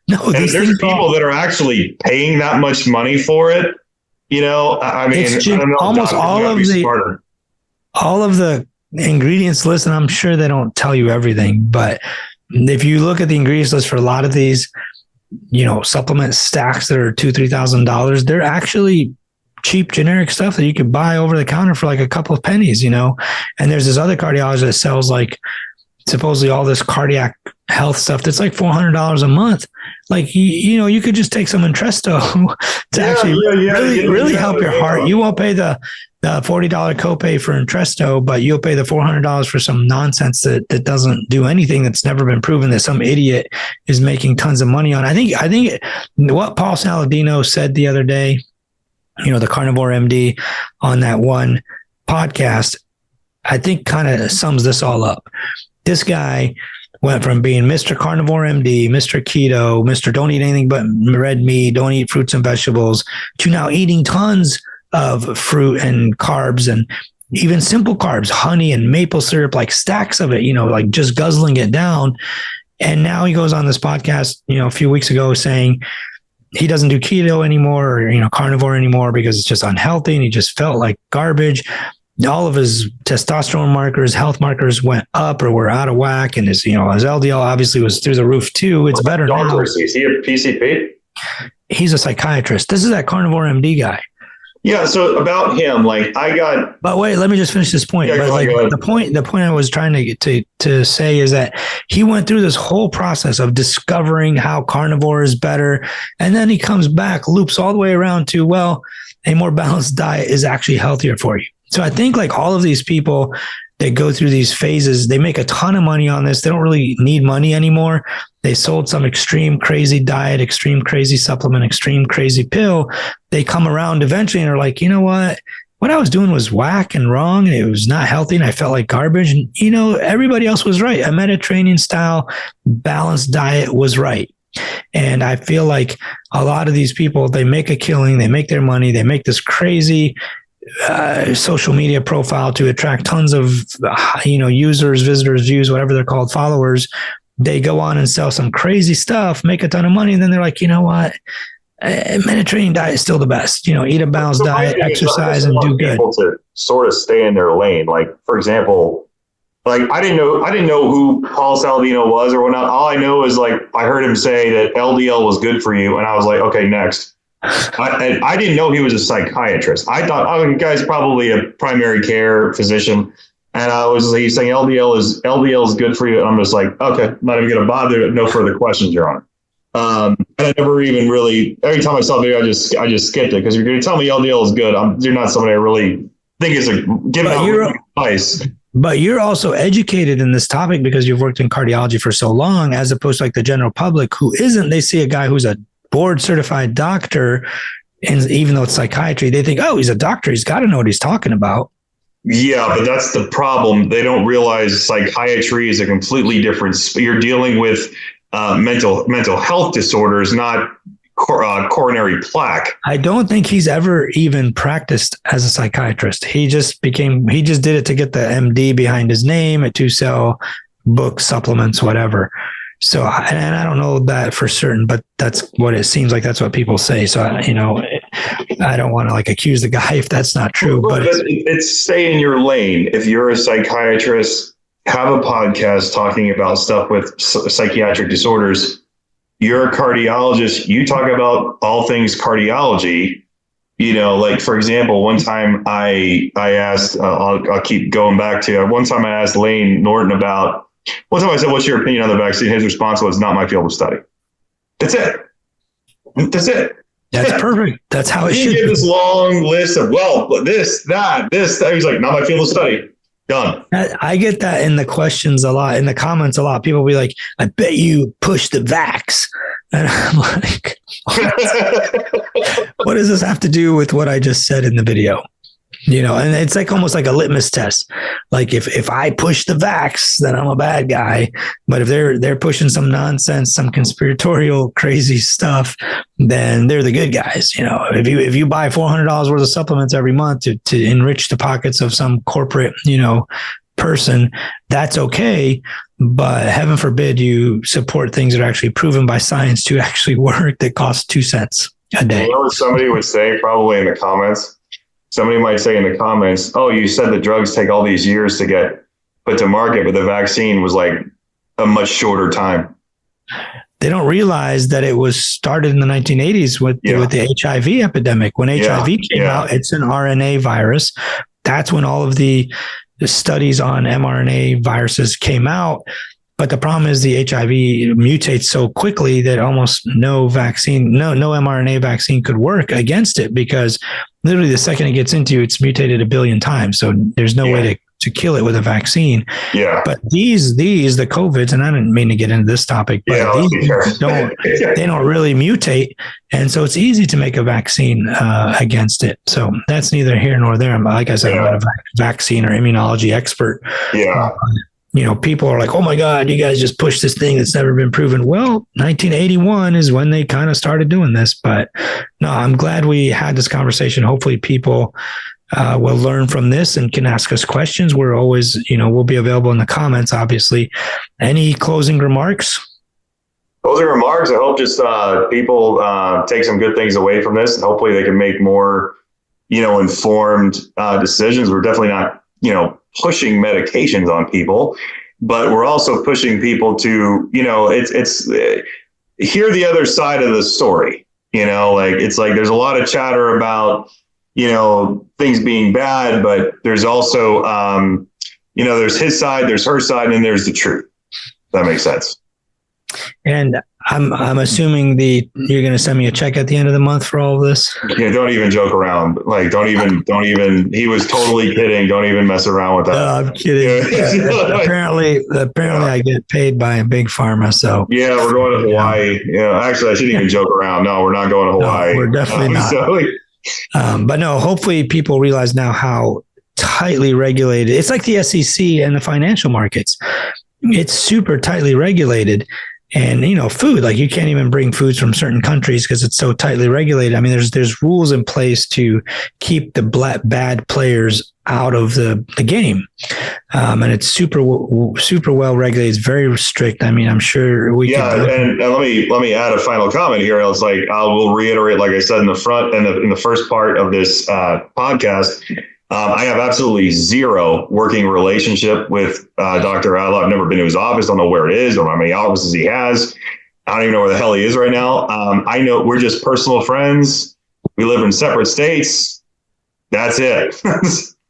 No, and there's people that are actually paying that much money for it. I mean, it's just, I don't know, almost all of the ingredients list, and I'm sure they don't tell you everything, but if you look at the ingredients list for a lot of these, supplement stacks that are $2,000-$3,000, they're actually cheap generic stuff that you could buy over the counter for like a couple of pennies, And there's this other cardiologist that sells like supposedly all this cardiac health stuff that's like $400 a month. Like, you could just take some Entresto to really help your heart. You won't pay the $40 copay for Entresto, but you'll pay the $400 for some nonsense that doesn't do anything, that's never been proven, that some idiot is making tons of money on. I think what Paul Saladino said the other day, the Carnivore MD, on that one podcast, I think kind of sums this all up. This guy went from being Mr. Carnivore MD, Mr. Keto, Mr. Don't eat anything but red meat, don't eat fruits and vegetables, to now eating tons of fruit and carbs, and even simple carbs, honey and maple syrup, like stacks of it, like just guzzling it down. And now he goes on this podcast, a few weeks ago, saying he doesn't do keto anymore, or, carnivore anymore, because it's just unhealthy, and he just felt like garbage. All of his testosterone markers, health markers went up or were out of whack. And his, his LDL obviously was through the roof too. It's better now. Is he a PCP? He's a psychiatrist. This is that Carnivore MD guy. Yeah. So about him, but wait, let me just finish this point. Yeah, the point I was trying to say is that he went through this whole process of discovering how carnivore is better. And then he comes back, loops all the way around to, well, a more balanced diet is actually healthier for you. So I think like all of these people, they go through these phases. They make a ton of money on this. They don't really need money anymore. They sold some extreme crazy diet, extreme crazy supplement, extreme crazy pill. They come around eventually and are like, you know what I was doing was whack and wrong, and it was not healthy, and I felt like garbage. And, everybody else was right. A Mediterranean style balanced diet was right. And I feel like a lot of these people, they make a killing, they make their money, they make this crazy social media profile to attract tons of, users, visitors, views, whatever they're called, followers. They go on and sell some crazy stuff, make a ton of money. And then they're like, you know what? Mediterranean diet is still the best. Eat a balanced diet, exercise, and do good. People to sort of stay in their lane. Like, for example, like I didn't know who Paul Saladino was or whatnot. All I know is like I heard him say that LDL was good for you, and I was like, okay, next. I didn't know he was a psychiatrist. I thought, oh, the guy's probably a primary care physician, and he's saying LDL is good for you, and I'm just like, okay, not even gonna bother. No further questions, Your Honor. And I never even really. Every time I saw the video, I just skipped it because you're going to tell me LDL is good. You're not somebody I really think is giving out advice. But you're also educated in this topic because you've worked in cardiology for so long, as opposed to like the general public who isn't. They see a guy who's a board certified doctor, and even though it's psychiatry, they think, oh, he's a doctor. He's got to know what he's talking about. Yeah, but that's the problem. They don't realize psychiatry is a completely different. You're dealing with mental health disorders, not coronary plaque. I don't think he's ever even practiced as a psychiatrist. He just did it to get the MD behind his name to sell books, supplements, whatever. So, and I don't know that for certain, but that's what it seems like. That's what people say. So, I don't want to like accuse the guy if that's not true, but it's stay in your lane. If you're a psychiatrist, have a podcast talking about stuff with psychiatric disorders. You're a cardiologist. You talk about all things cardiology. Like, for example, one time I asked, I'll keep going back to, one time I asked Lane Norton one time I said, what's your opinion on the vaccine? His response was, not my field of study. That's it. That's perfect. That's how it should be. He gave this long list of, this, that. He's like, not my field of study. Done. I get that in the questions a lot, in the comments a lot. People will be like, I bet you push the vax. And I'm like, what does this have to do with what I just said in the video? And it's like almost like a litmus test. Like if I push the vax, then I'm a bad guy. But if they're pushing some nonsense, some conspiratorial crazy stuff, then they're the good guys. If you buy $400 worth of supplements every month to enrich the pockets of some corporate, person, that's okay. But heaven forbid you support things that are actually proven by science to actually work that cost 2 cents a day. What somebody would say probably in the comments? Somebody might say in the comments, oh, you said the drugs take all these years to get put to market, but the vaccine was like a much shorter time. They don't realize that it was started in the 1980s with the HIV epidemic. When HIV came out, it's an RNA virus. That's when all of the studies on mRNA viruses came out. But the problem is the HIV mutates so quickly that almost no mRNA vaccine could work against it, because literally the second it gets into you, it's mutated a billion times. So there's no way to kill it with a vaccine. Yeah. But the COVIDs, and I didn't mean to get into this topic, but these they don't really mutate. And so it's easy to make a vaccine against it. So that's neither here nor there. Like I said, I'm not a vaccine or immunology expert. Yeah. People are like, oh my God, you guys just pushed this thing that's never been proven. Well, 1981 is when they kind of started doing this. But no, I'm glad we had this conversation. Hopefully people will learn from this and can ask us questions. We're always, we'll be available in the comments, obviously. Any closing remarks? Closing remarks. I hope just people take some good things away from this, and hopefully they can make more, informed decisions. We're definitely not, pushing medications on people, but we're also pushing people to, it's hear the other side of the story. It's like there's a lot of chatter about, things being bad, but there's also, there's his side, there's her side, and there's the truth. That makes sense. And I'm assuming you're going to send me a check at the end of the month for all of this. Yeah, don't even joke around. Like, don't even. He was totally kidding. Don't even mess around with that. No, I'm kidding. Yeah. Apparently, I get paid by Big Pharma. So yeah, we're going to Hawaii. Yeah, actually, I shouldn't even joke around. No, we're not going to Hawaii. No, we're definitely not. But no, hopefully people realize now how tightly regulated. It's like the SEC and the financial markets. It's super tightly regulated. And, food, like you can't even bring foods from certain countries because it's so tightly regulated. I mean, there's rules in place to keep the bad players out of the game. And it's super well regulated. It's very strict. I mean, I'm sure and let me add a final comment here. It's like, I will reiterate, like I said in the front and in the first part of this podcast, I have absolutely zero working relationship with Dr. Adler. I've never been to his office. Don't know where it is or how many offices he has. I don't even know where the hell he is right now. I know we're just personal friends. We live in separate states. That's it.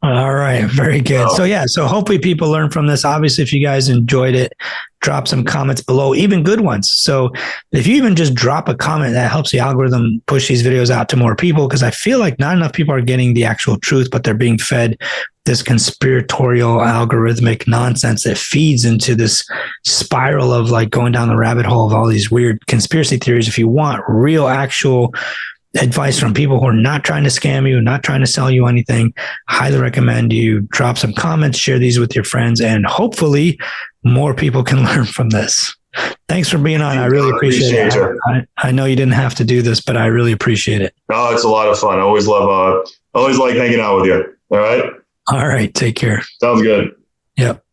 All right. Very good. So hopefully people learn from this. Obviously, if you guys enjoyed it, drop some comments below, even good ones. So if you even just drop a comment, that helps the algorithm push these videos out to more people, because I feel like not enough people are getting the actual truth, but they're being fed this conspiratorial algorithmic nonsense that feeds into this spiral of like going down the rabbit hole of all these weird conspiracy theories. If you want real, actual advice from people who are not trying to scam you, not trying to sell you anything, highly recommend you drop some comments, share these with your friends, and hopefully more people can learn from this. Thanks for being on. I really appreciate it. I know you didn't have to do this, but I really appreciate it. Oh, it's a lot of fun. I always like hanging out with you. All right. All right. Take care. Sounds good. Yep.